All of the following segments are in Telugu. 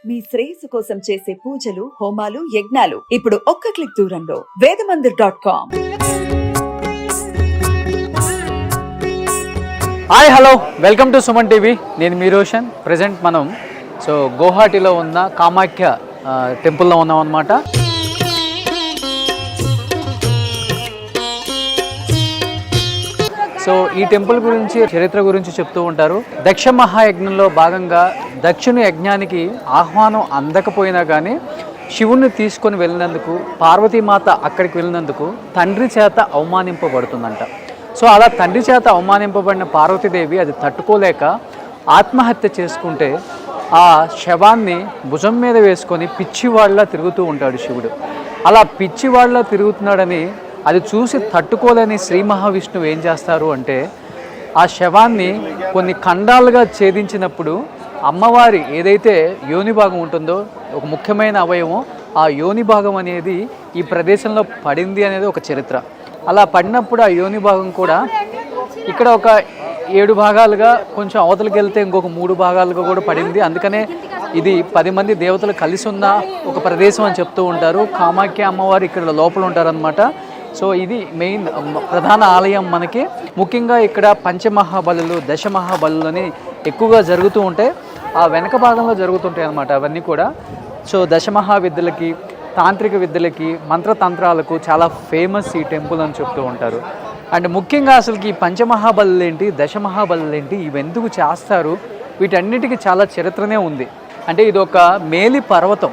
మీ శ్రేయస్సు కోసం చేసే పూజలు, హోమాలు, యజ్ఞాలు ఇప్పుడు ఒక్క క్లిక్ దూరంలో vedamandir.com. Hi hello welcome to Suman TV. నేను మీ రోషన్. ప్రజెంట్ మనం గౌహాటిలో ఉన్న కామాఖ్య టెంపుల్లో ఉన్నాం అన్నమాట. ఈ టెంపుల్ గురించి, చరిత్ర గురించి చెప్తూ ఉంటారు. దక్ష మహాయజ్ఞంలో భాగంగా దక్షుని యజ్ఞానికి ఆహ్వానం అందకపోయినా కానీ శివుణ్ణి తీసుకొని వెళ్ళినందుకు, పార్వతీమాత అక్కడికి వెళ్ళినందుకు తండ్రి చేత అవమానింపబడుతుందంట. అలా తండ్రి చేత అవమానింపబడిన పార్వతీదేవి అది తట్టుకోలేక ఆత్మహత్య చేసుకుంటే ఆ శవాన్ని భుజం మీద వేసుకొని పిచ్చివాళ్ళ తిరుగుతూ ఉంటాడు శివుడు. అలా పిచ్చివాళ్ళ తిరుగుతున్నాడని అది చూసి తట్టుకోలేని శ్రీ మహావిష్ణువు ఏం చేస్తారు అంటే ఆ శవాన్ని కొన్ని ఖండాలుగా ఛేదించినప్పుడు అమ్మవారి ఏదైతే యోని భాగం ఉంటుందో, ఒక ముఖ్యమైన అవయవం, ఆ యోని భాగం అనేది ఈ ప్రదేశంలో పడింది అనేది ఒక చరిత్ర. అలా పడినప్పుడు ఆ యోని భాగం కూడా ఇక్కడ ఒక 7 భాగాలుగా, కొంచెం అవతలకి వెళ్తే ఇంకొక 3 భాగాలుగా కూడా పడింది. అందుకనే ఇది 10 మంది దేవతలు కలిసి ఉన్న ఒక ప్రదేశం అని చెప్తూ ఉంటారు. కామాఖ్య అమ్మవారు ఇక్కడ లోపల ఉంటారనమాట. ఇది మెయిన్ ప్రధాన ఆలయం మనకి. ముఖ్యంగా ఇక్కడ పంచమహాబలులు, దశమహాబలులు అని ఎక్కువగా జరుగుతూ ఉంటాయి. ఆ వెనక భాగంలో జరుగుతుంటాయి అన్నమాట అవన్నీ కూడా. దశమహావిద్యలకి, తాంత్రిక విద్యలకి, మంత్రతంత్రాలకు చాలా ఫేమస్ ఈ టెంపుల్ అని చెప్తూ ఉంటారు. అండ్ ముఖ్యంగా అసలుకి ఈ పంచమహాబలులు ఏంటి, దశమహాబలులు ఏంటి, ఇవి ఎందుకు చేస్తారు, వీటన్నిటికీ చాలా చరిత్రనే ఉంది. అంటే ఇది ఒక మేలి పర్వతం.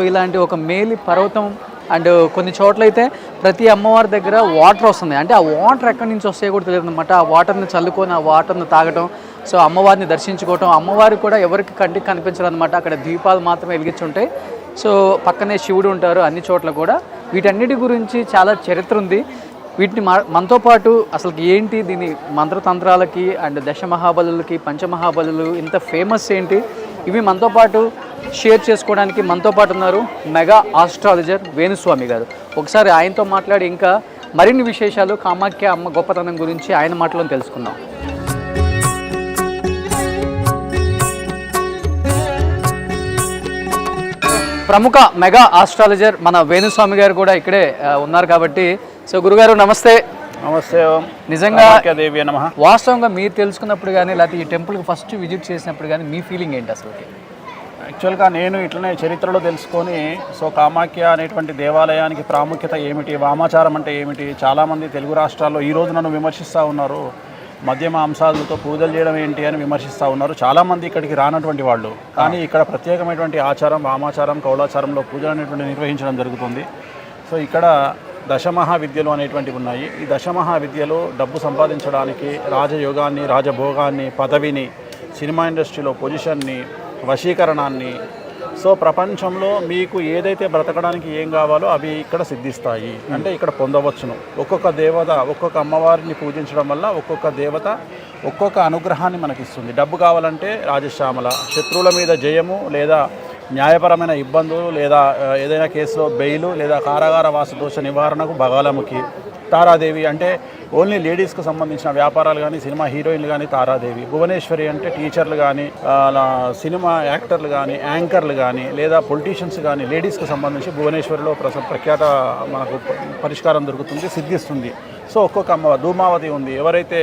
ఇలాంటి ఒక మేలి పర్వతం. అండ్ కొన్ని చోట్లయితే ప్రతి అమ్మవారి దగ్గర వాటర్ వస్తుంది. అంటే ఆ వాటర్ ఎక్కడి నుంచి వస్తాయో కూడా తెలియదు అనమాట. ఆ వాటర్ని చల్లుకొని ఆ వాటర్ని తాగటం, అమ్మవారిని దర్శించుకోవటం. అమ్మవారికి కూడా ఎవరికి కంటికి కనిపించాలన్నమాట. అక్కడ దీపాలు మాత్రమే వెలిగించుంటాయి. పక్కనే శివుడు ఉంటారు అన్ని చోట్ల కూడా. వీటన్నిటి గురించి చాలా చరిత్ర ఉంది. వీటిని మనతో పాటు అసలు ఏంటి, దీని మంత్రతంత్రాలకి అండ్ దశమహాబలులకి, పంచమహాబలులు ఇంత ఫేమస్ ఏంటి, ఇవి మనతో పాటు షేర్ చేసుకోవడానికి మనతో పాటు ఉన్నారు మెగా ఆస్ట్రాలజర్ వేణుస్వామి గారు. ఒకసారి ఆయనతో మాట్లాడి ఇంకా మరిన్ని విశేషాలు కామాఖ్య అమ్మ గొప్పతనం గురించి ఆయన మాటలో తెలుసుకుందాం. ప్రముఖ మెగా ఆస్ట్రాలజర్ మన వేణుస్వామి గారు కూడా ఇక్కడే ఉన్నారు కాబట్టి, గురుగారు నమస్తే. నమస్తే. నిజంగా వాస్తవంగా మీరు తెలుసుకున్నప్పుడు కానీ, లేకపోతే ఈ టెంపుల్కి ఫస్ట్ విజిట్ చేసినప్పుడు కానీ మీ ఫీలింగ్ ఏంటి అసలు? యాక్చువల్గా నేను ఇట్లనే చరిత్రలో తెలుసుకొని కామాఖ్య అనేటువంటి దేవాలయానికి ప్రాముఖ్యత ఏమిటి, వామాచారం అంటే ఏమిటి, చాలామంది తెలుగు రాష్ట్రాల్లో ఈరోజు నన్ను విమర్శిస్తూ ఉన్నారు. మద్య మాంసాలతో పూజలు చేయడం ఏంటి అని విమర్శిస్తూ ఉన్నారు. చాలామంది ఇక్కడికి రానటువంటి వాళ్ళు. కానీ ఇక్కడ ప్రత్యేకమైనటువంటి ఆచారం, వామాచారం, కౌలాచారంలో పూజలు అనేటువంటి నిర్వహించడం జరుగుతుంది. ఇక్కడ దశమహావిద్యలు అనేటువంటివి ఉన్నాయి. ఈ దశమహావిద్యలు డబ్బు సంపాదించడానికి, రాజయోగాన్ని, రాజభోగాన్ని, పదవిని, సినిమా ఇండస్ట్రీలో పొజిషన్ని, వశీకరణాన్ని, ప్రపంచంలో మీకు ఏదైతే బ్రతకడానికి ఏం కావాలో అవి ఇక్కడ సిద్ధిస్తాయి. అంటే ఇక్కడ పొందవచ్చును. ఒక్కొక్క దేవత, ఒక్కొక్క అమ్మవారిని పూజించడం వల్ల ఒక్కొక్క దేవత ఒక్కొక్క అనుగ్రహాన్ని మనకిస్తుంది. డబ్బు కావాలంటే రాజశ్యామల, శత్రువుల మీద జయము, లేదా న్యాయపరమైన ఇబ్బందులు, లేదా ఏదైనా కేసులో బెయిలు, లేదా కారాగార వాసదోష నివారణకు బగాలముఖి, తారాదేవి అంటే ఓన్లీ లేడీస్కు సంబంధించిన వ్యాపారాలు కానీ, సినిమా హీరోయిన్లు కానీ తారాదేవి, భువనేశ్వరి అంటే టీచర్లు కానీ, సినిమా యాక్టర్లు కానీ, యాంకర్లు కానీ, లేదా పొలిటీషియన్స్ కానీ, లేడీస్కి సంబంధించి భువనేశ్వరిలో ప్రఖ్యాత మనకు పరిష్కారం దొరుకుతుంది, సిద్ధిస్తుంది. ఒక్కొక్క అమ్మవారు, ధూమావతి ఉంది. ఎవరైతే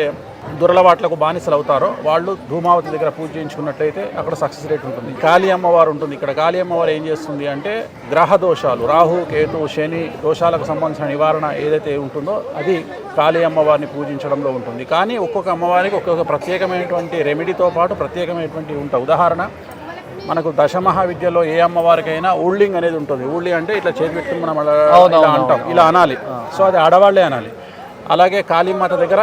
దురలవాట్లకు బానిసలు అవుతారో వాళ్ళు ధూమావతి దగ్గర పూజ చేయించుకున్నట్లయితే అక్కడ సక్సెస్ రేట్ ఉంటుంది. కాళీ అమ్మవారు ఉంటుంది. ఇక్కడ కాళీ అమ్మవారు ఏం చేస్తుంది అంటే గ్రహ దోషాలు, రాహు, కేతు, శని దోషాలకు సంబంధించిన నివారణ ఏదైతే ఉంటుందో అది కాళీ అమ్మవారిని పూజించడంలో ఉంటుంది. కానీ ఒక్కొక్క అమ్మవారికి ఒక్కొక్క ప్రత్యేకమైనటువంటి రెమెడీతో పాటు ప్రత్యేకమైనటువంటి ఉంటాయి. ఉదాహరణ, మనకు దశమహావిద్యలో ఏ అమ్మవారికైనా ఊళ్ళింగ్ అనేది ఉంటుంది. ఊళ్ళి అంటే ఇట్లా చేతి పెట్టుకుని మనం ఇలా అంటాం, ఇలా అనాలి. అది ఆడవాళ్లే అనాలి. అలాగే కాళీమాత దగ్గర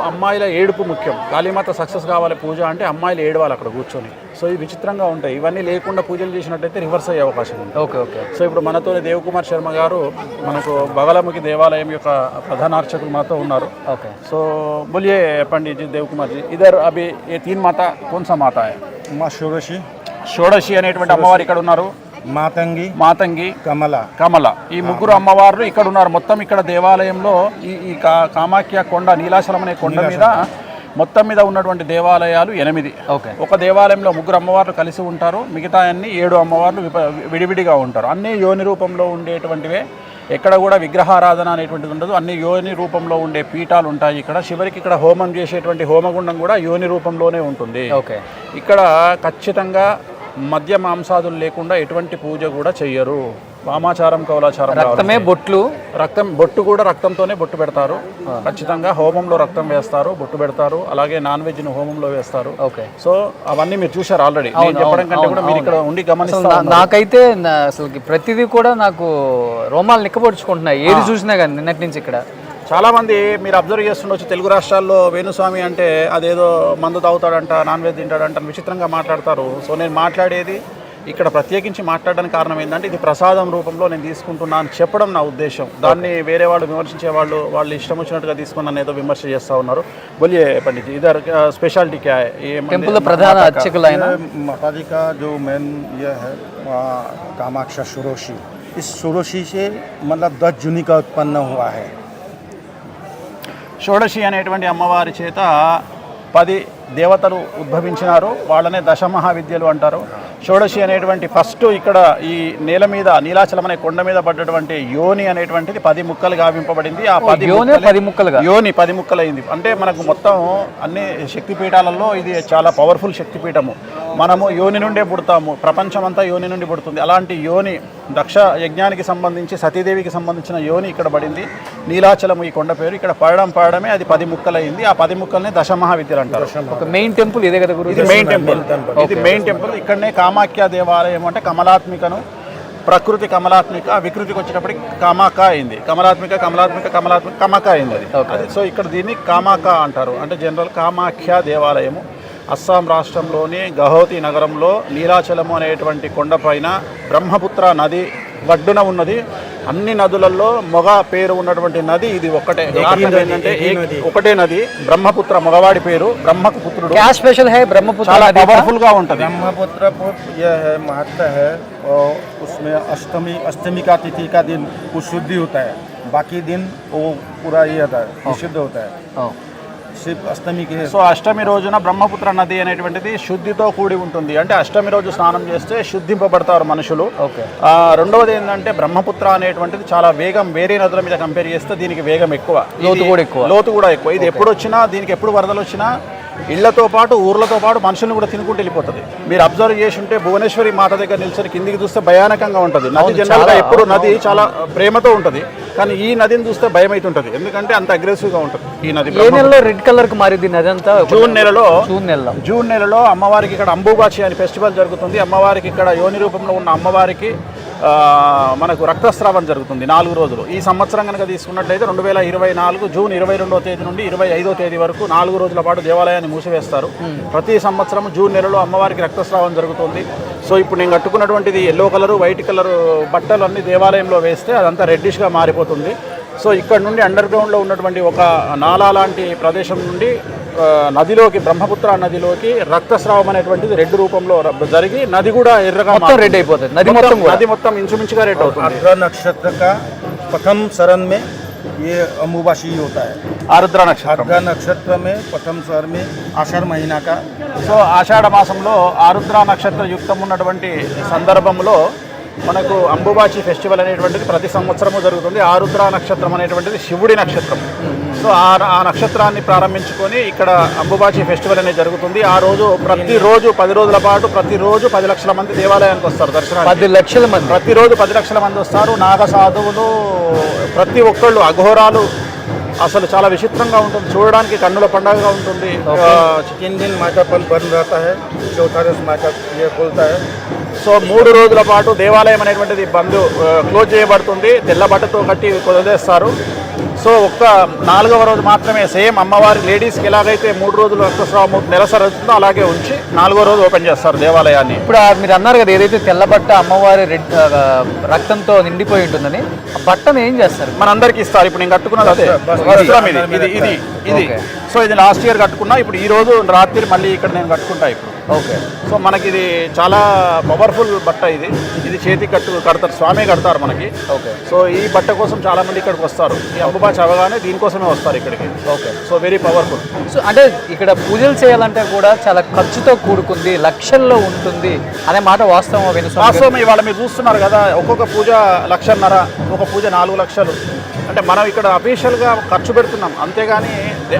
అమ్మాయిల ఏడుపు ముఖ్యం. కాళీమాత సక్సెస్ కావాలి పూజ అంటే అమ్మాయిలు ఏడవాలి అక్కడ కూర్చొని. ఇది విచిత్రంగా ఉంటాయి. ఇవన్నీ లేకుండా పూజలు చేసినట్టయితే రివర్స్ అయ్యే అవకాశం ఉంది. ఓకే. ఇప్పుడు మనతోనే దేవకుమార్ శర్మ గారు, మనకు బగలముఖి దేవాలయం యొక్క ప్రధాన అర్చకులు మనతో ఉన్నారు. ఓకే. बोलिए पंडित जी, देवकुमार जी, इधर अभी ये 3 माता कौन सा माता है? माँ షోడశి అనేటువంటి అమ్మవారు ఇక్కడ ఉన్నారు. మాతంగి, కమల ఈ ముగ్గురు అమ్మవార్లు ఇక్కడ ఉన్నారు. మొత్తం ఇక్కడ దేవాలయంలో ఈ కామాఖ్య కొండ, నీలాచలం అనే కొండ మీద మొత్తం మీద ఉన్నటువంటి దేవాలయాలు 8. ఓకే. ఒక దేవాలయంలో 3 అమ్మవార్లు కలిసి ఉంటారు, మిగతా అన్ని 7 అమ్మవార్లు విడివిడిగా ఉంటారు. అన్నీ యోని రూపంలో ఉండేటువంటివే, ఎక్కడ కూడా విగ్రహారాధన అనేటువంటిది ఉండదు. అన్ని యోని రూపంలో ఉండే పీఠాలు ఉంటాయి. ఇక్కడ చివరికి ఇక్కడ హోమం చేసేటువంటి హోమగుండం కూడా యోని రూపంలోనే ఉంటుంది. ఓకే. ఇక్కడ ఖచ్చితంగా మద్య మాంసాదులు లేకుండా ఎటువంటి పూజ కూడా చెయ్యరు. వామాచారం కౌలాచారం, రక్తమే బొట్లు, బొట్టు కూడా రక్తంతోనే బొట్టు పెడతారు. ఖచ్చితంగా హోమంలో రక్తం వేస్తారు, బొట్టు పెడతారు. అలాగే నాన్ వెజ్ ని హోమంలో వేస్తారు. ఓకే. సో అవన్నీ మీరు చూశారు ఆల్రెడీ. చెప్పడం కంటే కూడా మీరు ఇక్కడ ఉండి గమనిస్తారు. నాకైతే అసలు ప్రతిదీ కూడా నాకు రోమాలు నిక్కబొడుచుకుంటున్నాయి ఏది చూసినా కానీ నిన్నటి నుంచి. ఇక్కడ చాలామంది మీరు అబ్జర్వ్ చేస్తుండొచ్చు, తెలుగు రాష్ట్రాల్లో వేణుస్వామి అంటే అదేదో మందు తాగుతాడంట, నాన్ వెజ్ తింటాడంట అని విచిత్రంగా మాట్లాడతారు. సో నేను మాట్లాడేది ఇక్కడ ప్రత్యేకించి మాట్లాడడానికి కారణం ఏంటంటే ఇది ప్రసాదం రూపంలో నేను తీసుకుంటున్నాను చెప్పడం నా ఉద్దేశం. దాన్ని వేరే వాళ్ళు విమర్శించే వాళ్ళు ఇష్టం వచ్చినట్టుగా తీసుకుని నన్ను ఏదో విమర్శ చేస్తూ ఉన్నారు. బోలియే పండిత్ ఇదర్ స్పెషాలిటీ క్యా హై? టెంపుల్ ప్రధాన అర్చకులు ఆయన माताजी का जो मेन ये है कामाक्षा षोडशी, इस षोडशी से मतलब 10 जूनी का उत्पन्न हुआ है. షోడశి అనేటువంటి అమ్మవారి చేత 10 దేవతలు ఉద్భవించినారు. వాళ్ళనే దశమహావిద్యలు అంటారు. షోడశి అనేటువంటి ఫస్ట్ ఇక్కడ ఈ నేల మీద నీలాచలం అనే కొండ మీద పడ్డటువంటి యోని అనేటువంటిది 10 ముక్కలు గావింపబడింది. ఆ 10 ముక్కలుగా యోని 10 ముక్కలైంది. అంటే మనకు మొత్తం అన్ని శక్తిపీఠాలలో ఇది చాలా పవర్ఫుల్ శక్తిపీఠము. మనము యోని నుండే పుడతాము, ప్రపంచమంతా యోని నుండి పుడుతుంది. అలాంటి యోని దక్ష యజ్ఞానికి సంబంధించి సతీదేవికి సంబంధించిన యోని ఇక్కడ పడింది. నీలాచలము ఈ కొండ పేరు. ఇక్కడ పడడమే అది 10 ముక్కలైంది. ఆ 10 ముక్కల్ని దశమహావిద్యలు అంటారు. ఒక మెయిన్ టెంపుల్ ఇదే కదా గురు? ఇది మెయిన్ టెంపుల్. ఇది మెయిన్ టెంపుల్. ఇక్కడనే కామాఖ్య దేవాలయం అంటే కమలాత్మికను, ప్రకృతి కమలాత్మిక, వికృతికి వచ్చేటప్పటికి కామాక అయింది. కమక అయింది అది. సో ఇక్కడ దీన్ని కామాక అంటారు. అంటే జనరల్ కామాఖ్య దేవాలయము అస్సాం రాష్ట్రంలోని గౌహతి నగరంలో నీలాచలము అనేటువంటి కొండపైన బ్రహ్మపుత్ర నది గడ్డున ఉన్నది. అన్ని నదులలో మొగ పేరు ఉన్నటువంటి నది ఇది ఒక్కటే. ఏంటంటే ఒకటే నది, బ్రహ్మపుత్ర మగవాడి పేరు, బ్రహ్మకు పుత్రుడు. क्या स्पेशल है ब्रह्मपुत्र? చాలా పవర్ఫుల్ గా ఉంటుంది. ब्रह्मपुत्र ये है महत्व है, और उसमें अष्टमी का तिथि का दिन वो शुद्धि होता है, बाकी दिन वो पूरा ये होता है, विशुद्ध होता है. सिर्फ अष्टमी के సో అష్టమి రోజున బ్రహ్మపుత్ర నది అనేటువంటిది శుద్ధితో కూడి ఉంటుంది. అంటే అష్టమి రోజు స్నానం చేస్తే శుద్ధింపబడతారు మనుషులు. రెండవది ఏంటంటే బ్రహ్మపుత్ర అనేటువంటిది చాలా వేగం, వేరే నదుల మీద కంపేర్ చేస్తే దీనికి వేగం ఎక్కువ, లోతు కూడా ఎక్కువ. ఇది ఎప్పుడు వచ్చినా, దీనికి ఎప్పుడు వరదలు వచ్చినా ఇళ్లతో పాటు ఊర్లతో పాటు మనుషులను కూడా తినుకుంటూ వెళ్ళిపోతుంది. మీరు అబ్జర్వ్ చేసి ఉంటే భువనేశ్వరి మాత దగ్గర నిలిచి కిందికి చూస్తే భయానకంగా ఉంటుంది. నది జనరల్గా ఎప్పుడు నది చాలా ప్రేమతో ఉంటుంది, కానీ ఈ నదిని చూస్తే భయం అవుతుంటుంది. ఎందుకంటే అంత అగ్రెసివ్ గా ఉంటుంది ఈ నది. రెడ్ కలర్ కు మారింది నది అంతా. జూన్ నెలలో అమ్మవారికి ఇక్కడ అంబుబాచి అని ఫెస్టివల్ జరుగుతుంది. అమ్మవారికి ఇక్కడ యోని రూపంలో ఉన్న అమ్మవారికి మనకు రక్తస్రావం జరుగుతుంది 4 రోజులు. ఈ సంవత్సరం కనుక తీసుకున్నట్లయితే 2024 జూన్ 22వ తేదీ నుండి 25వ తేదీ వరకు 4 రోజుల పాటు దేవాలయాన్ని మూసివేస్తారు. ప్రతి సంవత్సరం జూన్ నెలలో అమ్మవారికి రక్తస్రావం జరుగుతుంది. సో ఇప్పుడు నేను కట్టుకున్నటువంటిది ఎల్లో కలరు, వైట్ కలరు బట్టలు అన్ని దేవాలయంలో వేస్తే అదంతా రెడ్డిష్గా మారిపోతుంది. సో ఇక్కడ నుండి అండర్ గ్రౌండ్లో ఉన్నటువంటి ఒక నాలా లాంటి ప్రదేశం నుండి నదిలోకి, బ్రహ్మపుత్ర నదిలోకి రక్తస్రావం అనేటువంటిది రెడ్ రూపంలో జరిగి నది కూడా ఎర్రగా రెడ్ అయిపోతుంది. నది మొత్తం ఇంచుమించుగా రెడ్ అవుతుంది. आर्द्रा नक्षत्र का प्रथम शरण में ये अम्बुबाची होता है. ఆరుద్ర నక్షత్రం. आर्द्रा नक्षत्र में प्रथम शरण में आषाढ़ महीना का. సో ఆషాఢ మాసంలో ఆరుద్ర నక్షత్ర యుక్తం ఉన్నటువంటి సందర్భంలో మనకు అంబుబాచి ఫెస్టివల్ అనేటువంటిది ప్రతి సంవత్సరము జరుగుతుంది. ఆరుద్ర నక్షత్రం అనేటువంటిది శివుడి నక్షత్రం. సో ఆ నక్షత్రాన్ని ప్రారంభించుకొని ఇక్కడ అంబుబాచి ఫెస్టివల్ అనేది జరుగుతుంది. ఆ రోజు ప్రతిరోజు 10 రోజుల పాటు ప్రతిరోజు 10 లక్షల మంది దేవాలయానికి వస్తారు దర్శనానికి. 10 లక్షల మంది ప్రతిరోజు 10 లక్షల మంది వస్తారు. నాగ సాధువులు ప్రతి ఒక్కళ్ళు, అఘోరాలు. అసలు చాలా విచిత్రంగా ఉంటుంది, చూడడానికి కన్నుల పండుగగా ఉంటుంది. 3 दिन माता बंद रहता है, चौथा दिन माता ये खुलता है. సో 3 రోజుల పాటు దేవాలయం అనేటువంటిది క్లోజ్ చేయబడుతుంది. తెల్ల బట్టతో కట్టి వదిలేస్తారు. సో ఒక్క 4వ రోజు మాత్రమే సేమ్ అమ్మవారి లేడీస్కి ఎలాగైతే 3 రోజులు రక్తస్రావం నెలసరి అవుతుందో అలాగే ఉంచి 4వ రోజు ఓపెన్ చేస్తారు దేవాలయాన్ని. ఇప్పుడు మీరు అన్నారు కదా ఏదైతే తెల్ల బట్ట అమ్మవారి రక్తంతో నిండిపోయి ఉంటుందని, ఆ బట్టను ఏం చేస్తారు? మనందరికి ఇస్తారు. ఇప్పుడు నేను కట్టుకున్నది అదే వస్త్రం, ఇది. సో ఇది లాస్ట్ ఇయర్ కట్టుకున్నా. ఇప్పుడు ఈ రోజు రాత్రి మళ్ళీ ఇక్కడ నేను కట్టుకుంటా. ఇప్పుడు ఓకే. సో మనకి ఇది చాలా పవర్ఫుల్ బట్ట. ఇది చేతి కడతారు, స్వామి కడతారు మనకి. ఓకే. సో ఈ బట్ట కోసం చాలా మంది ఇక్కడికి వస్తారు. ఈ అంబుబాచి అవగానే దీనికోసమే వస్తారు ఇక్కడికి. Okay. So very powerful. So అంటే ఇక్కడ పూజలు చేయాలంటే కూడా చాలా ఖర్చుతో కూడుకుంది, లక్షల్లో ఉంటుంది అనే మాట వాస్తవం. వాస్తవం. ఇవాళ మీరు చూస్తున్నారు కదా, ఒక్కొక్క పూజ 1,50,000, ఒక పూజ 4 లక్షలు. అంటే మనం ఇక్కడ అఫీషియల్గా ఖర్చు పెడుతున్నాం, అంతేగాని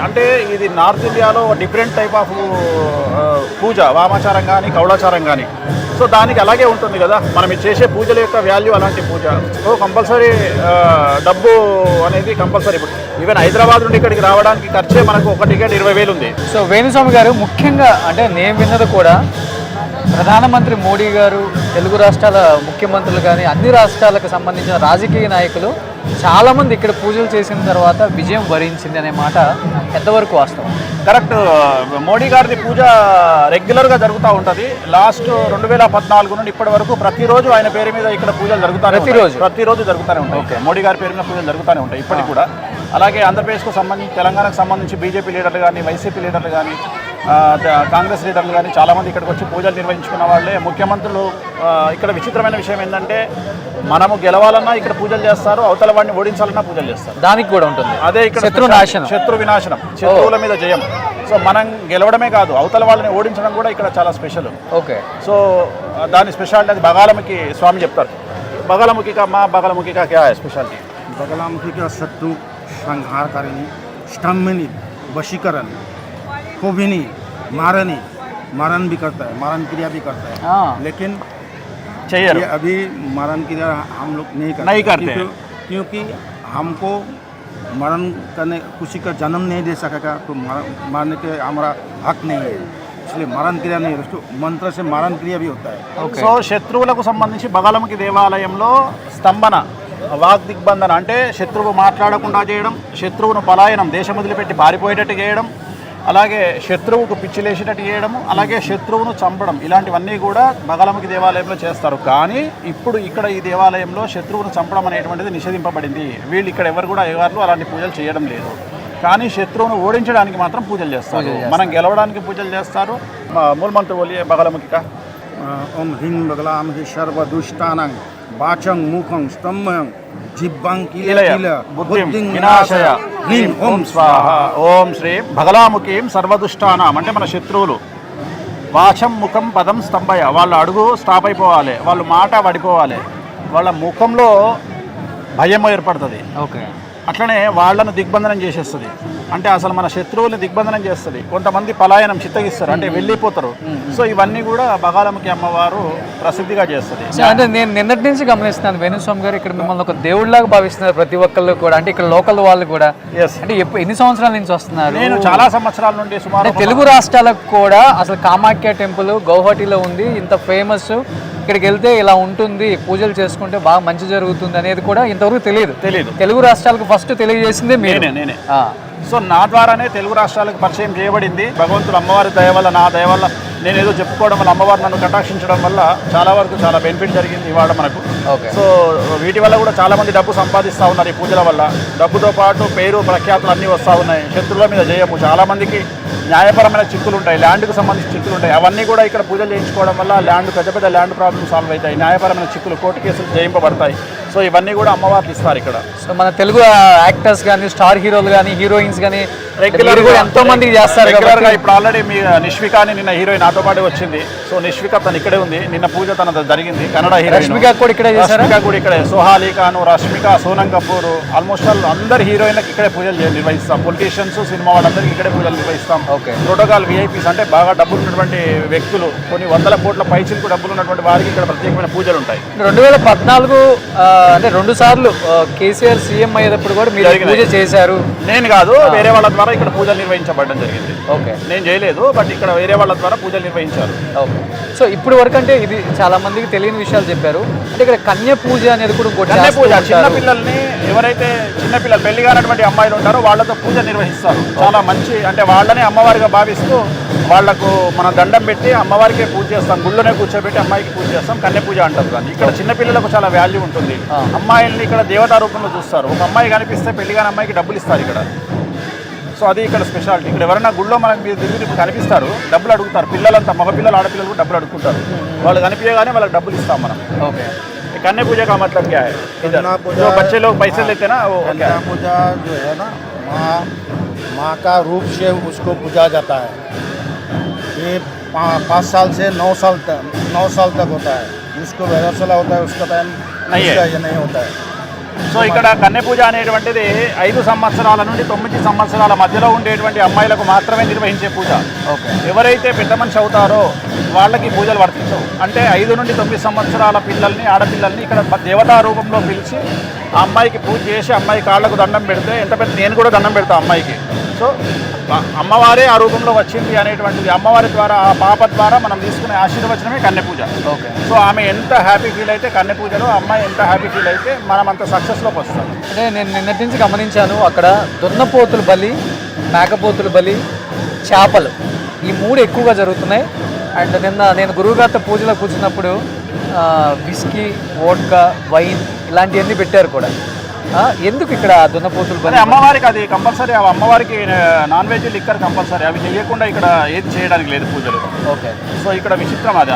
అంటే ఇది నార్త్ ఇండియాలో డిఫరెంట్ టైప్ ఆఫ్ పూజ, వామాచారం కానీ కౌళాచారం కానీ. సో దానికి అలాగే ఉంటుంది కదా, మనం చేసే పూజల యొక్క వాల్యూ అలాంటి పూజ. సో కంపల్సరీ డబ్బు అనేది కంపల్సరీ. ఇప్పుడు ఈవెన్ హైదరాబాద్ నుండి ఇక్కడికి రావడానికి ఖర్చే మనకు ఒక టికెట్ 20,000 ఉంది. సో వేణుస్వామి గారు, ముఖ్యంగా అంటే నేను విన్నది కూడా ప్రధానమంత్రి మోడీ గారు, తెలుగు రాష్ట్రాల ముఖ్యమంత్రులు కానీ అన్ని రాష్ట్రాలకు సంబంధించిన రాజకీయ నాయకులు చాలామంది ఇక్కడ పూజలు చేసిన తర్వాత విజయం వరించింది అనే మాట ఎంతవరకు వాస్తవం? కరెక్ట్. మోడీ గారిది పూజ రెగ్యులర్గా జరుగుతూ ఉంటుంది. లాస్ట్ 2014 నుండి ఇప్పటి వరకు ప్రతిరోజు ఆయన పేరు మీద ఇక్కడ పూజలు జరుగుతాయి. ప్రతిరోజు జరుగుతూనే ఉంటాయి. ఓకే. మోడీ గారి పేరు మీద పూజలు జరుగుతూనే ఉంటాయి ఇప్పటికి కూడా. అలాగే ఆంధ్రప్రదేశ్కు సంబంధించి, తెలంగాణకు సంబంధించి బీజేపీ లీడర్లు కానీ, వైసీపీ లీడర్లు కానీ, కాంగ్రెస్ లీడర్లు కానీ చాలామంది ఇక్కడికి వచ్చి పూజలు నిర్వహించుకున్న వాళ్ళే. ముఖ్యమంత్రులు ఇక్కడ విచిత్రమైన విషయం ఏంటంటే, మనము గెలవాలన్నా ఇక్కడ పూజలు చేస్తారు, అవతల వాడిని ఓడించాలన్నా పూజలు చేస్తారు. దానికి కూడా ఉంటుంది. అదే ఇక్కడ శత్రు వినాశనం, శత్రువుల మీద జయం. సో మనం గెలవడమే కాదు, అవతల వాళ్ళని ఓడించడం కూడా ఇక్కడ చాలా స్పెషల్. ఓకే. సో దాని స్పెషాలిటీ అది బగాలముఖి స్వామి చెప్తారు. బగాలముఖి కా క్యా హై స్పెషాలిటీ? बगलामुखी का शत्रु संहारकारिणी, स्तंभनी, वशीकरण, कोभिनी, मारन भी करता है, मारन क्रिया भी करता है। लेकिन चाहिए ये अभी मारन क्रिया हम लोग नहीं करते क्योंकि हमको मरण करने, किसी का जन्म नहीं दे सकेगा तो मारने के हमारा हक नहीं है, इसलिए मारन क्रिया नहीं, उसको मंत्र से मारन क्रिया भी होता है। సో శత్రువులకు సంబంధించి బగాలముఖి దేవాలయంలో స్తంభన, వాక్ దిగ్బంధన అంటే శత్రువు మాట్లాడకుండా చేయడం, శత్రువును పలాయనం, దేశం వదిలిపెట్టి పారిపోయేటట్టు చేయడం, అలాగే శత్రువుకు పిచ్చిలేసేటట్టు చేయడం, అలాగే శత్రువును చంపడం, ఇలాంటివన్నీ కూడా బగాలముఖి దేవాలయంలో చేస్తారు. కానీ ఇప్పుడు ఇక్కడ ఈ దేవాలయంలో శత్రువును చంపడం అనేటువంటిది నిషేధింపబడింది. వీళ్ళు ఇక్కడ ఎవరు కూడా అయ్యగారులు అలాంటి పూజలు చేయడం లేదు. కానీ శత్రువును ఓడించడానికి మాత్రం పూజలు చేస్తారు, మనం గెలవడానికి పూజలు చేస్తారు. మూలమంత్ర బోలియే బగాలముఖిక. ఓం హ్రీం బగలాముఖి సర్వదుష్టానాం వాచం ముఖం స్తంభం జిబ్బం బుద్ధిం వినాశయ హ్రీం ఓం స్వాహ. ఓం శ్రీ బగలాముఖీం సర్వదుష్టానాం అంటే మన శత్రువులు. వాచం ముఖం పదం స్తంభయ, వాళ్ళ అడుగు స్టాప్ అయిపోవాలి, వాళ్ళ మాట పడిపోవాలి, వాళ్ళ ముఖంలో భయం ఏర్పడుతుంది. ఓకే. అట్లనే వాళ్ళను దిగ్బంధనం చేసేస్తుంది. అంటే అసలు మన శత్రువుల్ని దిగ్బంధనం చేస్తుంది. కొంతమంది పలాయనం, చిత్తగిస్తారు, అంటే వెళ్ళిపోతారు. సో ఇవన్నీ కూడా బగాలముఖి అమ్మవారు ప్రసిద్ధిగా చేస్తుంది. అంటే నేను నిన్నటి నుంచి గమనిస్తున్నాను వేణుస్వామి గారు, ఇక్కడ మిమ్మల్ని ఒక దేవుడిలాగా భావిస్తున్నారు ప్రతి ఒక్కళ్ళు కూడా, అంటే ఇక్కడ లోకల్ వాళ్ళు కూడా. అంటే ఎన్ని సంవత్సరాల నుంచి వస్తున్నారు? నేను చాలా సంవత్సరాల నుండి, సుమారు తెలుగు రాష్ట్రాలకు కూడా అసలు కామాఖ్య టెంపుల్ గౌహటిలో ఉంది, ఇంత ఫేమస్, ఇక్కడికి వెళ్తే ఇలా ఉంటుంది, పూజలు చేసుకుంటే బాగా మంచి జరుగుతుంది అనేది కూడా ఇంతవరకు తెలియదు. తెలుగు రాష్ట్రాలకు ఫస్ట్ తెలియజేసింది నేనే. సో నా ద్వారానే తెలుగు రాష్ట్రాలకు పరిచయం చేయబడింది. భగవంతుడు అమ్మవారి దయ వల్ల, నా దయ వల్ల, నేను ఏదో చెప్పుకోవడం వల్ల, అమ్మవారు నన్ను కటాక్షించడం వల్ల చాలా వరకు చాలా బెనిఫిట్ జరిగింది ఇవాళ మనకు. సో వీటి వల్ల కూడా చాలా మంది డబ్బు సంపాదిస్తూ ఉన్నారు ఈ పూజల వల్ల. డబ్బుతో పాటు పేరు ప్రఖ్యాతులు అన్నీ వస్తూ ఉన్నాయి. శత్రువుల మీద జయము. చాలా మందికి న్యాయపరమైన చిక్కులు ఉంటాయి, ల్యాండ్కి సంబంధించిన చిక్కులు ఉంటాయి, అవన్నీ కూడా ఇక్కడ పూజలు చేయించుకోవడం వల్ల పెద్ద పెద్ద ల్యాండ్ ప్రాబ్లమ్స్ సాల్వ్ అవుతాయి, న్యాయపరమైన చిక్కులు, కోర్టు కేసులు జయింపబడతాయి. సో ఇవన్నీ కూడా అమ్మవార్లు ఇస్తారు ఇక్కడ. సో మన తెలుగు యాక్టర్స్ కానీ, స్టార్ హీరోలు కానీ, హీరోయిన్స్ కానీ రెగ్యులర్ గా ఎంతో మందికి చేస్తారు రెగ్యులర్ గా. ఇప్పుడు ఆల్రెడీ మీ నిష్విక అని నిన్న హీరోయిన్ నాతో పాటు వచ్చింది. సో నిష్విక తను ఇక్కడే ఉంది, నిన్న పూజ తన జరిగింది. కన్నడ హీరోయిన్ రష్మిక కూడా ఇక్కడే చేశారు. రష్మిక కూడా ఇక్కడే, సోహాలి ఖాను, రష్మిక, సోనం కపూర్, ఆల్మోస్ట్ అందరు హీరోయిన్లకు ఇక్కడే పూజలు నిర్వహిస్తాం. పొలిటీషియన్స్, సినిమా వాళ్ళందరికీ ఇక్కడే పూజలు నిర్వహిస్తాం. ఓకే. ప్రోటోకాల్ విఐపీస్ అంటే బాగా డబ్బులు ఉన్నటువంటి వ్యక్తులు, కొన్ని వందల కోట్ల పైచిలకు డబ్బులు ఉన్నటువంటి వారికి ఇక్కడ ప్రత్యేకమైన పూజలు ఉంటాయి. 2014 అంటే 2 సార్లు కేసీఆర్ సీఎం అయ్యేటప్పుడు కూడా మీరు పూజ చేశారు. నేను కాదు, వేరే వాళ్ళ ద్వారా ఇక్కడ పూజలు నిర్వహించబడడం జరిగింది. ఓకే. నేను చేయలేదు, బట్ ఇక్కడ వేరే వాళ్ళ ద్వారా పూజలు నిర్వహించారు. ఓకే. సో ఇప్పుడు వరకు అంటే ఇది చాలా మందికి తెలియని విషయాలు చెప్పారు. అంటే ఇక్కడ కన్య పూజ అనేది కూడా కన్య పూజ, చిన్నపిల్లల్ని ఎవరైతే చిన్నపిల్లలు పెళ్లి కానటువంటి అమ్మాయిలు ఉంటారో వాళ్ళతో పూజ నిర్వహిస్తారు. చాలా మంచి, అంటే వాళ్ళనే అమ్మవారిగా భావిస్తూ వాళ్లకు మనం దండం పెట్టి అమ్మవారికే పూజ చేస్తాం, గుళ్ళోనే కూర్చోబెట్టి అమ్మాయికి పూజ చేస్తాం. కన్య పూజ అంటారు దాన్ని. ఇక్కడ చిన్నపిల్లలకు చాలా వాల్యూ ఉంటుంది. అమ్మాయిల్ని ఇక్కడ దేవతా రూపంలో చూస్తారు. ఒక అమ్మాయి కనిపిస్తే పెళ్లి కాని అమ్మాయికి డబ్బులు ఇస్తారు ఇక్కడ. సో అది ఇక్కడ స్పెషాలిటీ. ఇక్కడ ఎవరైనా గుళ్ళో మనకు మీరు తిరిగి ఇప్పుడు కనిపిస్తారు, డబ్బులు అడుగుతారు. పిల్లలంతా మగపిల్లలు ఆడపిల్లలు కూడా డబ్బులు అడుగుతుంటారు. వాళ్ళు కనిపించగానే వాళ్ళకి డబ్బులు ఇస్తాం మనం. ఓకే. कन्या पूजा का मतलब क्या है? कन्या पूजा जो बच्चे लोग पैसे लेते हैं ना वो क्या कन्या है? पूजा जो है ना माँ का रूप से उसको पूजा जाता है। ये 5 साल से 9 साल तक होता है। उसको वैरासला होता है, उसका टाइम नहीं है। ये नहीं होता है। సో ఇక్కడ కన్య పూజ అనేటువంటిది 5 సంవత్సరాల నుండి 9 సంవత్సరాల మధ్యలో ఉండేటువంటి అమ్మాయిలకు మాత్రమే నిర్వహించే పూజ. ఓకే. ఎవరైతే పెద్ద మనిషి అవుతారో వాళ్ళకి పూజలు వర్తించవు. అంటే 5 నుండి 9 సంవత్సరాల పిల్లల్ని, ఆడపిల్లల్ని ఇక్కడ దేవతా రూపంలో పిలిచి ఆ అమ్మాయికి పూజ చేసి అమ్మాయి కాళ్ళకు దండం పెడితే, ఎంత పెద్ద నేను కూడా దండం పెడతా అమ్మాయికి. సో అమ్మవారే ఆ రూపంలో వచ్చింది అనేటువంటిది, అమ్మవారి ద్వారా, ఆ పాప ద్వారా మనం తీసుకునే ఆశీర్వచనమే కన్య పూజ. ఓకే. సో ఆమె ఎంత హ్యాపీ ఫీల్ అయితే కన్య పూజలో, అమ్మాయి ఎంత హ్యాపీ ఫీల్ అయితే మనం అంత సక్సెస్లోకి వస్తాం. అంటే నేను నిన్నటి నుంచి గమనించాను, అక్కడ దున్నపోతుల బలి, మేకపోతుల బలి, చేపలు, ఈ 3 ఎక్కువగా జరుగుతున్నాయి. అండ్ నిన్న నేను గురువుగారితో పూజలో కూర్చున్నప్పుడు విస్కీ, వోడ్కా, వైన్ ఇలాంటివన్నీ పెట్టారు కూడా. ఎందుకు ఇక్కడ దున్నపోతులు బలి? అమ్మవారికి అది కంపల్సరీ. అమ్మవారికి నాన్ వెజ్, లిక్కర్ కంపల్సరీ. అవి చేయకుండా ఇక్కడ ఏది చేయడానికి లేదు పూజలు. ఓకే. సో ఇక్కడ విచిత్రం అది.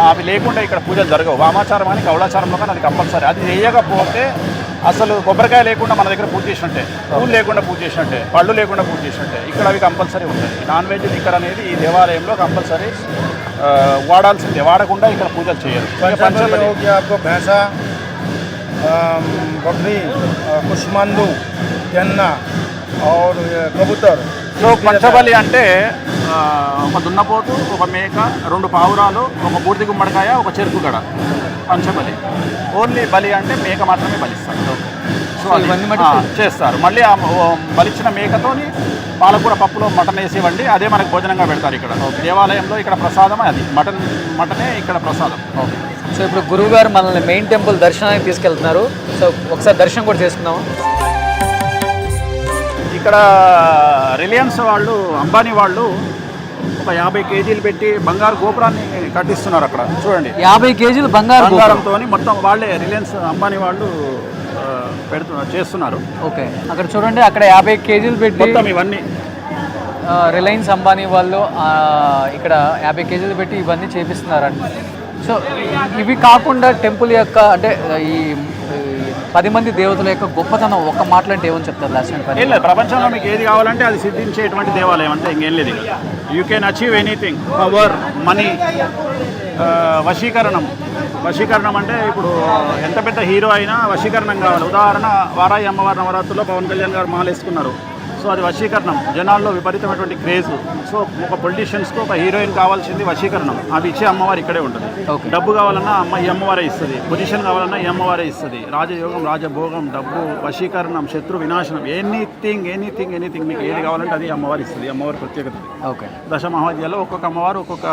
అవి లేకుండా ఇక్కడ పూజలు జరగవు. వామాచారం అని కౌలాచారంలో కానీ అది కంపల్సరీ. అది చేయకపోతే అసలు కొబ్బరికాయ లేకుండా మన దగ్గర పూజ చేసినట్టే, పూలు లేకుండా పూజ చేసినట్టే, పళ్ళు లేకుండా పూజ చేసినట్టే. ఇక్కడ అవి కంపల్సరీ ఉంటాయి. నాన్ వెజ్, లిక్కర్ అనేది ఈ దేవాలయంలో కంపల్సరీ వాడాల్సిందే. వాడకుండా ఇక్కడ పూజలు చేయరు. बकरी, कुष्मांडू, गन्ना और कबूतर. సో పంచబలి అంటే ఒక దున్నపోతు, ఒక మేక, 2 పావురాలు, ఒక బూడిద గుమ్మడికాయ, ఒక చెరుకు గడ, పంచబలి. ఓన్లీ బలి అంటే మేక మాత్రమే బలిస్తారు. సో ఇవన్నీ చేస్తారు. మళ్ళీ ఆ బలిచ్చిన మేకతోని పాలకూర పప్పులో మటన్ వేసేవండి, అదే మనకు భోజనంగా పెడతారు ఇక్కడ దేవాలయంలో. ఇక్కడ ప్రసాదం అది మటనే ఇక్కడ ప్రసాదం. ఓకే. సో ఇప్పుడు గురువుగారు మనల్ని మెయిన్ టెంపుల్ దర్శనానికి తీసుకెళ్తున్నారు. సో ఒకసారి దర్శనం కూడా చేసుకుందాము. ఇక్కడ రిలయన్స్ వాళ్ళు, అంబానీ వాళ్ళు ఒక 50 కేజీలు పెట్టి బంగారు గోపురాన్ని కట్టిస్తున్నారు అక్కడ. చూడండి, 50 కేజీలు బంగారంతో మొత్తం వాళ్ళే, రిలయన్స్ అంబానీ వాళ్ళు చేస్తున్నారు. ఓకే. అక్కడ చూడండి, అక్కడ 50 కేజీలు పెట్టి మొత్తం ఇవన్నీ రిలయన్స్ అంబానీ వాళ్ళు ఇక్కడ 50 కేజీలు పెట్టి ఇవన్నీ చేపిస్తున్నారంట. సో ఇవి కాకుండా టెంపుల్ యొక్క, అంటే ఈ 10 మంది దేవతల యొక్క గొప్పతనం ఒక్క మాటలంటే ఏమని చెప్తారు? లాస్ట్ ఏం లేదు, ప్రపంచంలో మీకు ఏది కావాలంటే అది సిద్ధించేటువంటి దేవాలయం అంటే ఇంకేం లేదు. You can achieve anything. Power, money, వశీకరణం అంటే ఇప్పుడు ఎంత పెద్ద హీరో అయినా వశీకరణం కావాలి. ఉదాహరణ, వారాయి అమ్మవారి నవరాత్రుల్లో పవన్ కళ్యాణ్ గారు మాలేసుకున్నారు. సో అది వశీకరణం. జనాల్లో విపరీతమైనటువంటి క్రేజ్. సో ఒక పొలిటీషియన్స్కి ఒక హీరోయిన్ కావాల్సింది వశీకరణం. అది ఇచ్చే అమ్మవారు ఇక్కడే ఉంటుంది. డబ్బు కావాలన్నా ఈ అమ్మవారే ఇస్తుంది. పొజిషన్ కావాలన్నా ఈ అమ్మవారే ఇస్తుంది. రాజయోగం, రాజభోగం, డబ్బు, వశీకరణం, శత్రు వినాశనం, ఎనీథింగ్ మీకు ఏది కావాలంటే అది అమ్మవారు ఇస్తుంది. అమ్మవారి ప్రత్యేకత. ఓకే. దశమహావిద్యాల్లో ఒక్కొక్క అమ్మవారు ఒక్కొక్క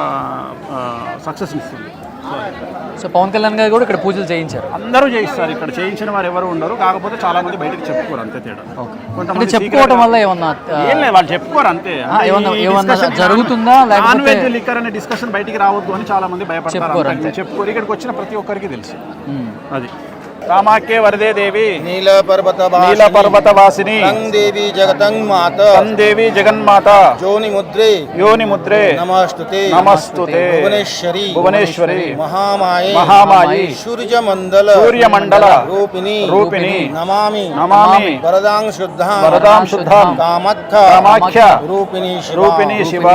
సక్సెస్ ఇస్తుంది. సో పవన్ కళ్యాణ్ గారు కూడా ఇక్కడ పూజలు చేయించారు. అందరూ చేయిస్తారు. ఇక్కడ చేయించిన వారు ఎవరు ఉండరు. కాకపోతే చాలా మంది బయటకు చెప్పుకోరు, అంతే తేడా. కొంతమంది చెప్పుకోవడం వల్ల ఏమన్నా ఏం లేదు, వాళ్ళు చెప్పుకోరు అంతే. ఏమన్నా జరుగుతుందా? నాన్ వెజ్, లిక్కర్ అనే డిస్కషన్ బయటికి రావద్దు అని చాలా మంది భయపడతారు. చెప్పుకోరు. ఇక్కడికి వచ్చిన ప్రతి ఒక్కరికి తెలుసు అది. కామాఖ్య వరదే దేవి, నీల పర్వత వాసిని, దేవి జగన్మాత, యోని ముద్రే నమస్తుతే భువనేశ్వరి మహామాయి సూర్యమండల రూపిణి నమామి వరదాం శుద్ధాం కామాఖ్య రూపిణి శివ.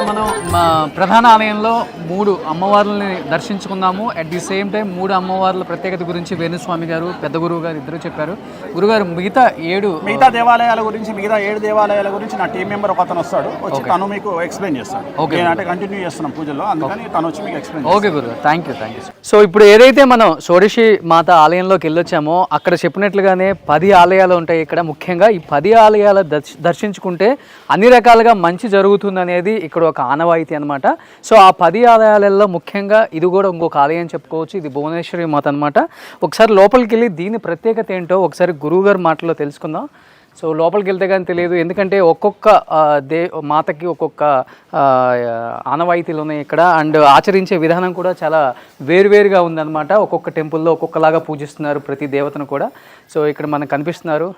మనం ప్రధాన ఆలయంలో 3 అమ్మవార్లని దర్శించుకున్నాము. అట్ ది సేమ్ టైం 3 అమ్మవార్ల ప్రత్యేకత గురించి వేణుస్వామి గారు, పెద్ద గురువు గారు ఇద్దరు చెప్పారు. గురుగారు, మిగతా 7 దేవాలయాల గురించి, మిగతా 7 దేవాలయాల గురించి నా టీం మెంబర్ ఒక అతను వస్తాడు, వచ్చి తను మీకు ఎక్స్ప్లెయిన్ చేస్తాడు. అంటే కంటిన్యూ చేస్తున్నాం పూజల్లో, అందుకని తను వచ్చి మీకు ఎక్స్ప్లెయిన్. ఓకే గురుగారు, థ్యాంక్ యూ. సో ఇప్పుడు ఏదైతే మనం షోడశి మాత ఆలయంలోకి వెళ్ళొచ్చామో అక్కడ చెప్పినట్లుగానే 10 ఆలయాలు ఉంటాయి ఇక్కడ. ముఖ్యంగా ఈ 10 ఆలయాలు దర్శించుకుంటే అన్ని రకాలుగా మంచి జరుగుతుంది అనేది ఇక్కడ ఒక ఆనవాయితీ అనమాట. సో ఆ 10 ఆలయాలలో ముఖ్యంగా ఇది కూడా ఇంకొక ఆలయం చెప్పుకోవచ్చు. ఇది భువనేశ్వరి మాత అనమాట. ఒకసారి లోపలికి వెళ్ళి దీని ప్రత్యేకత ఏంటో ఒకసారి గురువుగారి మాటలో తెలుసుకుందాం. సో లోపలికి వెళ్తే కానీ తెలియదు, ఎందుకంటే ఒక్కొక్క మాతకి ఒక్కొక్క ఆనవాయితీలు ఉన్నాయి ఇక్కడ. అండ్ ఆచరించే విధానం కూడా చాలా వేరువేరుగా ఉందన్నమాట. ఒక్కొక్క టెంపుల్లో ఒక్కొక్కలాగా పూజిస్తున్నారు ప్రతి దేవతను కూడా. సో ఇక్కడ మనకు కనిపిస్తున్నారు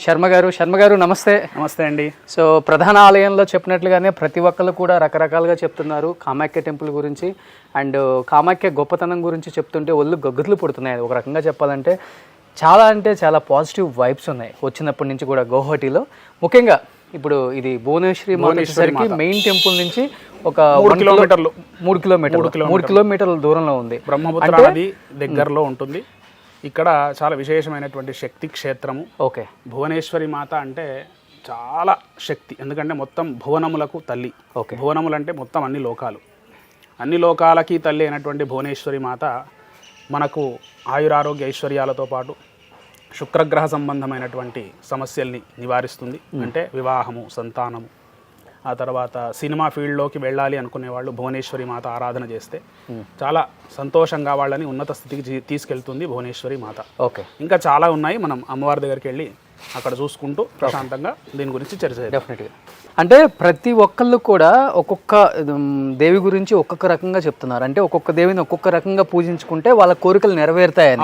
శర్మ గారు నమస్తే. నమస్తే అండి. సో ప్రధాన ఆలయంలో చెప్పినట్లుగానే ప్రతి ఒక్కళ్ళు కూడా రకరకాలుగా చెప్తున్నారు కామాఖ్య టెంపుల్ గురించి. అండ్ కామాఖ్య గొప్పతనం గురించి చెప్తుంటే ఒళ్ళు గగ్గుర్లు పుడుతున్నాయి. ఒక రకంగా చెప్పాలంటే చాలా పాజిటివ్ వైబ్స్ ఉన్నాయి వచ్చినప్పటి నుంచి కూడా గౌహటిలో. ముఖ్యంగా ఇప్పుడు ఇది భువనేశ్వరి మాతకి మెయిన్ టెంపుల్ నుంచి ఒక 3 కిలోమీటర్ల దూరంలో ఉంది. బ్రహ్మపుత్ర నది దగ్గరలో ఉంటుంది. ఇక్కడ చాలా విశేషమైనటువంటి శక్తి క్షేత్రము. ఓకే. భువనేశ్వరి మాత అంటే చాలా శక్తి, ఎందుకంటే మొత్తం భువనములకు తల్లి. ఓకే. భువనములు అంటే మొత్తం అన్ని లోకాలకి తల్లి అయినటువంటి భువనేశ్వరి మాత మనకు ఆయురారోగ్య ఐశ్వర్యాలతో పాటు శుక్రగ్రహ సంబంధమైనటువంటి సమస్యల్ని నివారిస్తుంది. అంటే వివాహము, సంతానము, ఆ తర్వాత సినిమా ఫీల్డ్లోకి వెళ్ళాలి అనుకునే వాళ్ళు భువనేశ్వరి మాత ఆరాధన చేస్తే చాలా సంతోషంగా వాళ్ళని ఉన్నత స్థితికి తీసుకెళ్తుంది భువనేశ్వరి మాత. ఓకే. ఇంకా చాలా ఉన్నాయి, మనం అమ్మవారి దగ్గరికి వెళ్ళి అక్కడ చూసుకుంటూ ప్రశాంతంగా దీని గురించి చర్చ చేద్దాం. డెఫినెట్గా. అంటే ప్రతి ఒక్కళ్ళు కూడా ఒక్కొక్క దేవి గురించి ఒక్కొక్క రకంగా చెప్తున్నారు. అంటే ఒక్కొక్క దేవిని ఒక్కొక్క రకంగా పూజించుకుంటే వాళ్ళ కోరికలు నెరవేరుతాయి.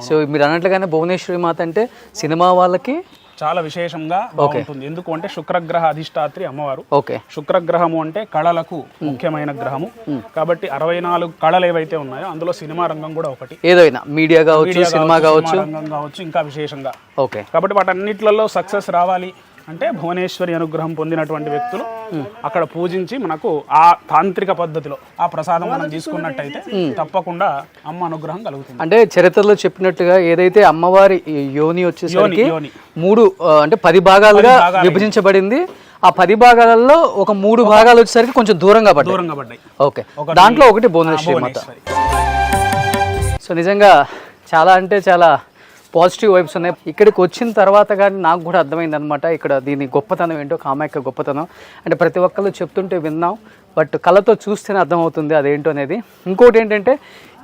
సో మీరు అన్నట్లుగానే భువనేశ్వరి మాత అంటే సినిమా వాళ్ళకి చాలా విశేషంగా ఉంటుంది. ఎందుకు అంటే శుక్రగ్రహ అధిష్టాత్రి అమ్మవారు. ఓకే. శుక్రగ్రహము అంటే కళలకు ముఖ్యమైన గ్రహము. కాబట్టి 64 కళలు ఏవైతే ఉన్నాయో అందులో సినిమా రంగం కూడా ఒకటి. ఏదైనా మీడియా కావచ్చు, సినిమా కావచ్చు, ఇంకా విశేషంగా. ఓకే. కాబట్టి వాటన్నిటిలలో సక్సెస్ రావాలి అంటే భువనేశ్వరి అనుగ్రహం పొందినటువంటి వ్యక్తులు అక్కడ పూజించి మనకు ఆ తాంత్రిక పద్ధతిలో ఆ ప్రసాదం మనం తీసుకున్నట్టయితే తప్పకుండా అమ్మ అనుగ్రహం కలుగుతుంది. అంటే చరిత్రలో చెప్పినట్టుగా ఏదైతే అమ్మవారి యోని వచ్చేసరికి 3 అంటే 10 భాగాలుగా విభజించబడింది. ఆ 10 భాగాలలో ఒక 3 భాగాలు వచ్చేసరికి కొంచెం దూరంగా పడ్డాయి. ఓకే. దాంట్లో ఒకటి భువనేశ్వరి మాత. సో నిజంగా చాలా పాజిటివ్ వైబ్స్ ఉన్నాయి. ఇక్కడికి వచ్చిన తర్వాత కానీ నాకు కూడా అర్థమైంది అనమాట ఇక్కడ దీని గొప్పతనం ఏంటో, కామాఖ్య గొప్పతనం. అంటే ప్రతి ఒక్కళ్ళు చెప్తుంటే విన్నాం, బట్ కళ్ళతో చూస్తేనే అర్థమవుతుంది అదేంటో అనేది. ఇంకోటి ఏంటంటే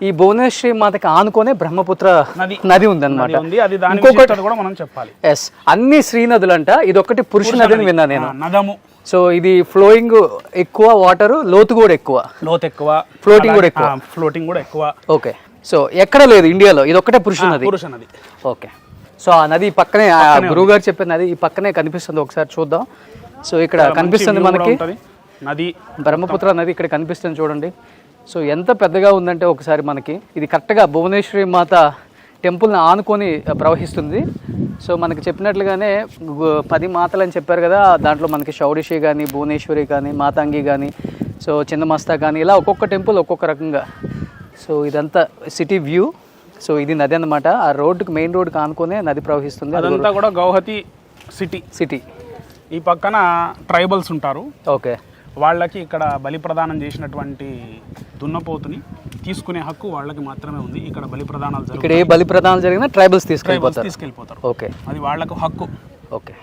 ఈ భువనేశ్వరి మాతకి ఆనుకొనే బ్రహ్మపుత్ర నది ఉందన్నమాట. ఎస్, అన్ని శ్రీ నదులు అంట, ఇది ఒకటి పురుష నది అని విన్నా నేను. సో ఇది ఫ్లోయింగ్ ఎక్కువ, వాటర్ లోతు కూడా ఎక్కువ, ఫ్లోటింగ్ కూడా ఎక్కువ. ఓకే. సో ఎక్కడ లేదు ఇండియాలో, ఇది ఒక్కటే పురుష నది. ఓకే. సో ఆ నది పక్కనే, గురువు గారు చెప్పిన నది ఈ పక్కనే కనిపిస్తుంది. ఒకసారి చూద్దాం. సో ఇక్కడ కనిపిస్తుంది మనకి నది, బ్రహ్మపుత్ర నది ఇక్కడ కనిపిస్తుంది చూడండి. సో ఎంత పెద్దగా ఉందంటే ఒకసారి మనకి ఇది కరెక్ట్గా భువనేశ్వరి మాత టెంపుల్ని ఆనుకొని ప్రవహిస్తుంది. సో మనకి చెప్పినట్లుగానే 10 మాతలు అని చెప్పారు కదా, దాంట్లో మనకి షౌడిషి కానీ, భువనేశ్వరి కానీ, మాతాంగి కానీ, సో చిన్నమస్తా కానీ, ఇలా ఒక్కొక్క టెంపుల్ ఒక్కొక్క రకంగా. సో ఇదంతా సిటీ వ్యూ. సో ఇది నది అన్నమాట. ఆ రోడ్డుకి, మెయిన్ రోడ్డుకి ఆనుకునే నది ప్రవహిస్తుంది. అదంతా కూడా గౌహతి సిటీ. ఈ పక్కన ట్రైబల్స్ ఉంటారు. ఓకే. వాళ్ళకి ఇక్కడ బలి ప్రదానం చేసినటువంటి దున్నపోతుని తీసుకునే హక్కు వాళ్ళకి మాత్రమే ఉంది. ఇక్కడ బలి ప్రదానాలు ఇక్కడ ఏ బలి ప్రదానాలు జరిగినా ట్రైబల్స్ తీసుకెళ్ళిపోతారు. ఓకే. అది వాళ్ళకు హక్కు. ఓకే.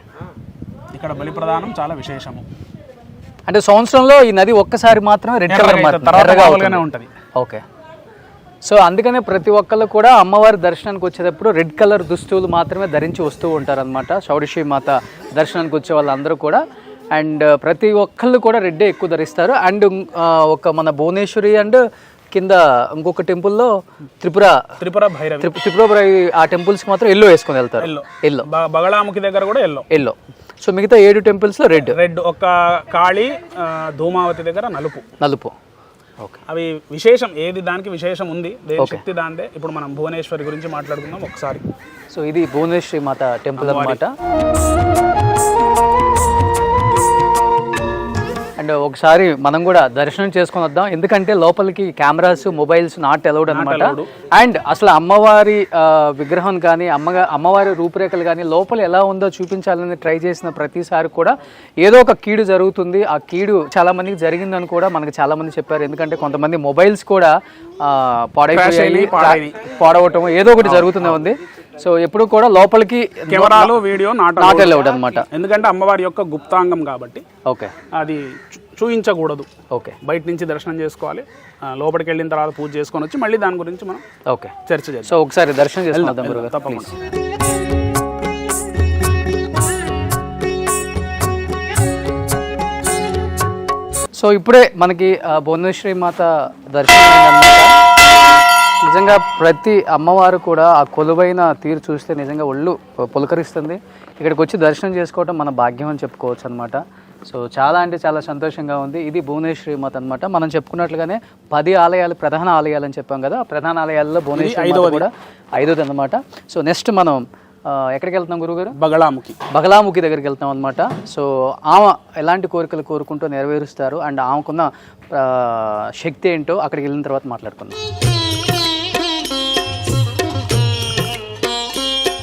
ఇక్కడ బలి ప్రదానం చాలా విశేషము. అంటే సంవత్సరంలో ఈ నది ఒక్కసారి మాత్రమే రెడ్ కలర్ ఉంటుంది. ఓకే. సో అందుకనే ప్రతి ఒక్కళ్ళు కూడా అమ్మవారి దర్శనానికి వచ్చేటప్పుడు రెడ్ కలర్ దుస్తులు మాత్రమే ధరించి వస్తూ ఉంటారనమాట. షౌడిషి మాత దర్శనానికి వచ్చే వాళ్ళందరూ కూడా. అండ్ ప్రతి ఒక్కళ్ళు కూడా రెడ్డే ఎక్కువ ధరిస్తారు. అండ్ ఒక మన భువనేశ్వరి అండ్ కింద ఇంకొక టెంపుల్లో త్రిపుర భైరవి ఆ టెంపుల్స్కి మాత్రం ఎల్లో వేసుకొని వెళ్తారు. ఎల్లో. బగళాముఖి దగ్గర కూడా ఎల్లో. సో మిగతా 7 టెంపుల్స్లో రెడ్. ఒక కాళీ, ధూమావతి దగ్గర నలుపు. ఓకే. అవి విశేషం, ఏది దానికి విశేషం ఉంది, దేని శక్తి దాందే. ఇప్పుడు మనం భువనేశ్వరి గురించి మాట్లాడుకుందాం ఒకసారి. సో ఇది భువనేశ్వరి మాత టెంపుల్ అన్నమాట. అండ్ ఒకసారి మనం కూడా దర్శనం చేసుకొని వద్దాం, ఎందుకంటే లోపలికి కెమెరాస్, మొబైల్స్ నాట్ అలౌడ్ అనమాట. అండ్ అసలు అమ్మవారి విగ్రహం కానీ, అమ్మవారి రూపురేఖలు కానీ లోపల ఎలా ఉందో చూపించాలని ట్రై చేసిన ప్రతిసారి కూడా ఏదో ఒక కీడు జరుగుతుంది. ఆ కీడు చాలా మందికి జరిగిందని కూడా మనకు చాలా మంది చెప్పారు. ఎందుకంటే కొంతమంది మొబైల్స్ కూడా పాడవటం ఏదో ఒకటి జరుగుతూనే ఉంది. సో ఎప్పుడు కూడా లోపలికి కెమెరాలు, వీడియో నాట్ అలౌడ్ అనమాట. ఎందుకంటే అమ్మవారి యొక్క గుప్తాంగం కాబట్టి ఓకే, అది చూయించకూడదు. ఓకే, బయట నుంచి దర్శనం చేసుకోవాలి. లోపలికి వెళ్ళిన తర్వాత పూజ చేసుకొని వచ్చి మళ్ళీ దాని గురించి మనం ఓకే చర్చ చేస్తాం. సో ఒకసారి దర్శనం చేసుకుందాం. తప్పకుండా. సో ఇప్పుడే మనకి భువనేశ్వరి మాత దర్శనం అయిందన్నమాట. నిజంగా ప్రతి అమ్మవారు కూడా ఆ కొలువైన తీరు చూస్తే నిజంగా ఒళ్ళు పులకరిస్తుంది. ఇక్కడికి వచ్చి దర్శనం చేసుకోవడం మన భాగ్యం అని చెప్పుకోవచ్చు అనమాట. సో చాలా అంటే చాలా సంతోషంగా ఉంది. ఇది భువనేశ్వరి మాత అనమాట. మనం చెప్పుకున్నట్లుగానే 10 ఆలయాలు, ప్రధాన ఆలయాలు అని చెప్పాం కదా. ఆ ప్రధాన ఆలయాల్లో భువనేశ్వరి మాత కూడా 5ది అనమాట. సో నెక్స్ట్ మనం ఎక్కడికి వెళ్తున్నాం గురుగారు? బగలాముఖి దగ్గరికి వెళ్తాం అనమాట. సో ఆమె ఎలాంటి కోరికలు కోరుకుంటూ నెరవేరుస్తారు అండ్ ఆమెకున్న శక్తి ఏంటో అక్కడికి వెళ్ళిన తర్వాత మాట్లాడుకుందాం.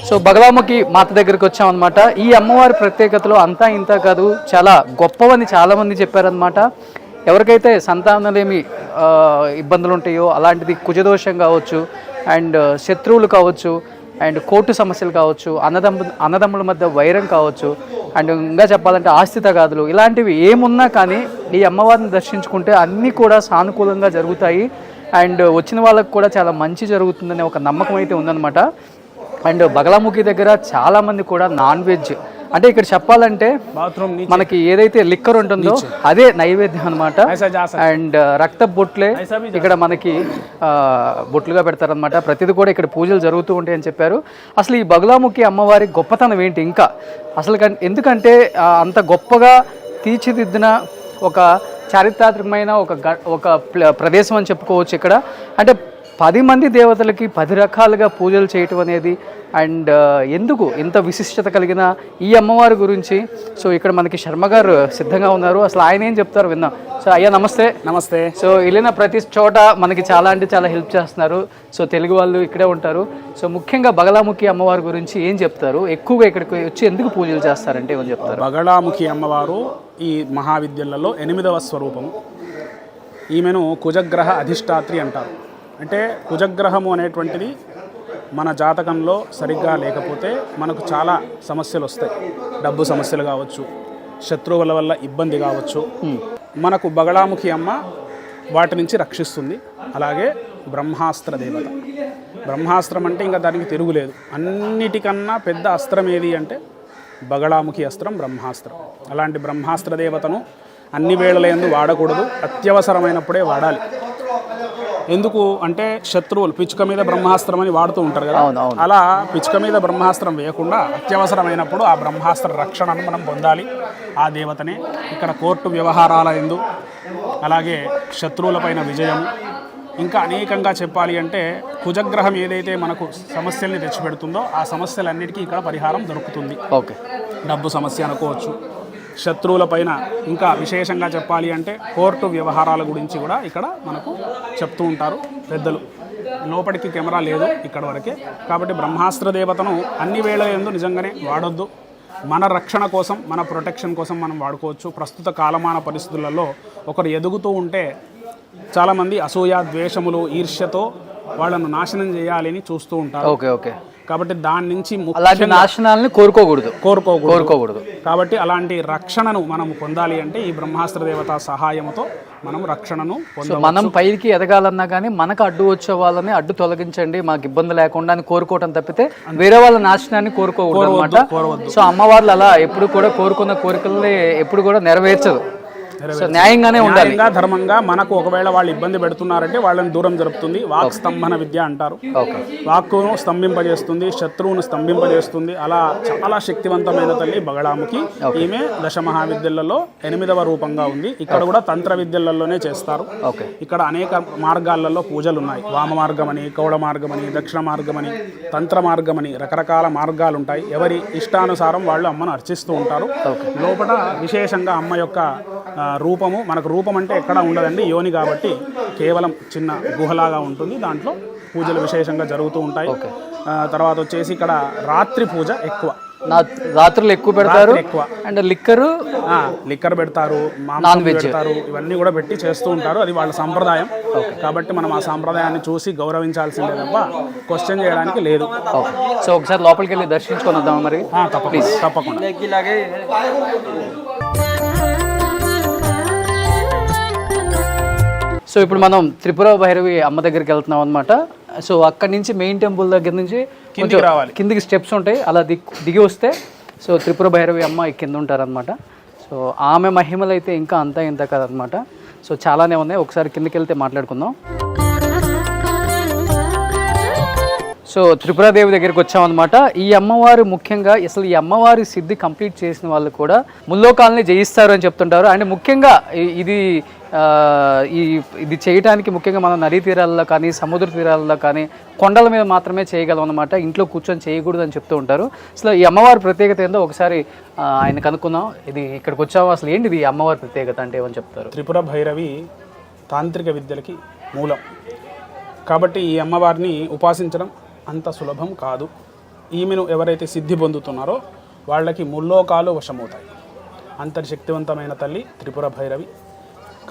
సో బగలాముఖి మాత దగ్గరికి వచ్చామన్నమాట. ఈ అమ్మవారి ప్రత్యేకతలో అంతా ఇంత కాదు, చాలా గొప్పవని చాలామంది చెప్పారనమాట. ఎవరికైతే సంతానలేమి ఇబ్బందులు ఉంటాయో అలాంటిది కుజదోషం కావచ్చు, అండ్ శత్రువులు కావచ్చు, అండ్ కోర్టు సమస్యలు కావచ్చు, అన్నదమ్ముల మధ్య వైరం కావచ్చు, అండ్ ఇంకా చెప్పాలంటే ఆస్తి తగాదులు, ఇలాంటివి ఏమున్నా కానీ ఈ అమ్మవారిని దర్శించుకుంటే అన్నీ కూడా సానుకూలంగా జరుగుతాయి. అండ్ వచ్చిన వాళ్ళకు కూడా చాలా మంచి జరుగుతుందనే ఒక నమ్మకం అయితే ఉందన్నమాట. అండ్ బగలాముఖి దగ్గర చాలామంది కూడా నాన్ వెజ్, అంటే ఇక్కడ చెప్పాలంటే మనకి ఏదైతే లిక్కర్ ఉంటుందో అదే నైవేద్యం అనమాట. అండ్ రక్త బొట్లే ఇక్కడ మనకి బొట్లుగా పెడతారనమాట. ప్రతిదీ కూడా ఇక్కడ పూజలు జరుగుతూ ఉంటాయి అని చెప్పారు. అసలు ఈ బగలాముఖి అమ్మవారి గొప్పతనం ఏంటి ఇంకా అసలు, ఎందుకంటే అంత గొప్పగా తీర్చిదిద్దిన ఒక చారిత్రాత్మకమైన ఒక ప్రదేశం అని చెప్పుకోవచ్చు ఇక్కడ. అంటే 10 మంది దేవతలకి 10 రకాలుగా పూజలు చేయటం అనేది, అండ్ ఎందుకు ఇంత విశిష్టత కలిగిన ఈ అమ్మవారి గురించి సో ఇక్కడ మనకి శర్మ గారు సిద్ధంగా ఉన్నారు. అసలు ఆయన ఏం చెప్తారు విందాం. సో అయ్యా నమస్తే. నమస్తే. సో వెళ్ళిన ప్రతి చోట మనకి చాలా అంటే చాలా హెల్ప్ చేస్తున్నారు. సో తెలుగు వాళ్ళు ఇక్కడే ఉంటారు. సో ముఖ్యంగా బగలాముఖి అమ్మవారి గురించి ఏం చెప్తారు? ఎక్కువగా ఇక్కడికి వచ్చి ఎందుకు పూజలు చేస్తారంటే ఏమని చెప్తారు? బగలాముఖి అమ్మవారు ఈ మహావిద్యలలో 8వ స్వరూపము. ఈమెను కుజగ్రహ అధిష్టాత్రి అంటారు. అంటే కుజగ్రహము అనేటువంటిది మన జాతకంలో సరిగ్గా లేకపోతే మనకు చాలా సమస్యలు వస్తాయి. డబ్బు సమస్యలు కావచ్చు, శత్రువుల వల్ల ఇబ్బంది కావచ్చు. మనకు బగలాముఖి అమ్మ వాటి నుంచి రక్షిస్తుంది. అలాగే బ్రహ్మాస్త్ర దేవత. బ్రహ్మాస్త్రం అంటే ఇంకా దానికి తిరుగులేదు. అన్నిటికన్నా పెద్ద అస్త్రం ఏది అంటే బగలాముఖి అస్త్రం, బ్రహ్మాస్త్రం. అలాంటి బ్రహ్మాస్త్ర దేవతను అన్ని వేళలందు వాడకూడదు, అత్యవసరమైనప్పుడే వాడాలి. ఎందుకు అంటే శత్రువులు పిచ్చుక మీద బ్రహ్మాస్త్రం అని వాడుతూ ఉంటారు కదా, అలా పిచ్చుక మీద బ్రహ్మాస్త్రం వేయకుండా అత్యవసరమైనప్పుడు ఆ బ్రహ్మాస్త్ర రక్షణను మనం పొందాలి. ఆ దేవతనే ఇక్కడ కోర్టు వ్యవహారాల యందు, అలాగే శత్రువులపైన విజయము, ఇంకా అనేకంగా చెప్పాలి అంటే కుజగ్రహం ఏదైతే మనకు సమస్యల్ని తెచ్చిపెడుతుందో ఆ సమస్యలన్నిటికీ ఇక్కడ పరిహారం దొరుకుతుంది. ఓకే, డబ్బు సమస్య అనుకోవచ్చు, శత్రువుల పైన, ఇంకా విశేషంగా చెప్పాలి అంటే కోర్టు వ్యవహారాల గురించి కూడా ఇక్కడ మనకు చెప్తూ ఉంటారు పెద్దలు. లోపలికి కెమెరా లేదు ఇక్కడ వరకే, కాబట్టి బ్రహ్మాస్త్ర దేవతను అన్ని వేళ యందు నిజంగానే వాడొద్దు. మన రక్షణ కోసం, మన ప్రొటెక్షన్ కోసం మనం వాడుకోవచ్చు. ప్రస్తుత కాలమాన పరిస్థితులలో ఒకరు ఎదుగుతూ ఉంటే చాలామంది అసూయ, ద్వేషములు, ఈర్ష్యతో వాళ్ళను నాశనం చేయాలని చూస్తూ ఉంటారు. ఓకే ఓకే, కాబట్టి దాని నుంచి నాశనాలని కోరుకోకూడదు. కాబట్టి అలాంటి రక్షణను మనం పొందాలి అంటే ఈ బ్రహ్మాస్త్ర దేవత సహాయంతో మనం రక్షణను పొందవచ్చు. మనం పైకి ఎదగాలన్నా కానీ మనకు అడ్డు వచ్చే వాళ్ళని అడ్డు తొలగించండి, మాకు ఇబ్బంది లేకుండా అని కోరుకోవటం తప్పితే వేరే వాళ్ళ నాశనాన్ని కోరుకోకూడదు అనమాట. సో అమ్మవార్లు అలా ఎప్పుడు కూడా కోరుకున్న కోరికల్ని ఎప్పుడు కూడా నెరవేర్చదు. న్యాయంగానే ఉండాలి, ధర్మంగా. మనకు ఒకవేళ వాళ్ళు ఇబ్బంది పెడుతున్నారంటే వాళ్ళని దూరం జరుపుతుంది. వాక్ స్తంభన విద్య అంటారు. వాక్కును స్తంభింపజేస్తుంది, శత్రువును స్తంభింపజేస్తుంది. అలా చాలా శక్తివంతమైన తల్లి బగలాముఖి. ఈమె దశమహావిద్యలలో 8వ రూపంగా ఉంది. ఇక్కడ కూడా తంత్ర విద్యలలోనే చేస్తారు. ఇక్కడ అనేక మార్గాలలో పూజలు ఉన్నాయి. వామ మార్గమని, కౌడ మార్గమని, దక్షిణ మార్గమని, తంత్ర మార్గమని రకరకాల మార్గాలు ఉంటాయి. ఎవరి ఇష్టానుసారం వాళ్ళు అమ్మను అర్చిస్తూ ఉంటారు. లోపల విశేషంగా అమ్మ యొక్క రూపము, మనకు రూపం అంటే ఎక్కడ ఉండదండి, యోని కాబట్టి కేవలం చిన్న గుహలాగా ఉంటుంది. దాంట్లో పూజలు విశేషంగా జరుగుతూ ఉంటాయి. తర్వాత వచ్చేసి ఇక్కడ రాత్రి పూజ ఎక్కువ, రాత్రులు ఎక్కువ పెడతారు. అండ్ లిక్కర్ పెడతారు, మాంసం పెడతారు, ఇవన్నీ కూడా పెట్టి చేస్తూ ఉంటారు. అది వాళ్ళ సంప్రదాయం. కాబట్టి మనం ఆ సంప్రదాయాన్ని చూసి గౌరవించాల్సిందే తప్ప క్వశ్చన్ చేయడానికి లేదు. సో ఒకసారి లోపలికి వెళ్ళి దర్శించుకొని వద్దాం మరి. తప్పకుండా. సో ఇప్పుడు మనం త్రిపుర భైరవి అమ్మ దగ్గరికి వెళ్తున్నాం అనమాట. సో అక్కడి నుంచి మెయిన్ టెంపుల్ దగ్గర నుంచి కిందికి స్టెప్స్ ఉంటాయి, అలా దిగి వస్తే సో త్రిపుర భైరవి అమ్మ కింద ఉంటారనమాట. సో సో ఆమె మహిమలు అయితే ఇంకా అంతా ఇంత కదనమాట. సో చాలానే ఉన్నాయి, ఒకసారి కిందకి వెళ్తే మాట్లాడుకుందాం. సో త్రిపురాదేవి దగ్గరికి వచ్చామన్నమాట. ఈ అమ్మవారు ముఖ్యంగా అసలు ఈ అమ్మవారి సిద్ధి కంప్లీట్ చేసిన వాళ్ళు కూడా ముల్లోకాలని జయిస్తారు అని చెప్తుంటారు. అండ్ ముఖ్యంగా ఇది చేయడానికి ముఖ్యంగా మనం నదీ తీరాల్లో కానీ సముద్ర తీరాల్లో కానీ కొండల మీద మాత్రమే చేయగలం అనమాట. ఇంట్లో కూర్చొని చేయకూడదు అని చెప్తూ ఉంటారు. అసలు ఈ అమ్మవారి ప్రత్యేకత ఏందో ఒకసారి ఆయన కనుక్కుందాం. ఇది ఇక్కడికి వచ్చాము, అసలు ఏంటిది ఈ అమ్మవారి ప్రత్యేకత అంటే ఏమని చెప్తారు? త్రిపుర భైరవి తాంత్రిక విద్యలకి మూలం కాబట్టి ఈ అమ్మవారిని ఉపాసించడం అంత సులభం కాదు. ఈమెను ఎవరైతే సిద్ధి పొందుతున్నారో వాళ్ళకి ముల్లోకాలు వశమవుతాయి. అంతర్శక్తివంతమైన తల్లి త్రిపుర భైరవి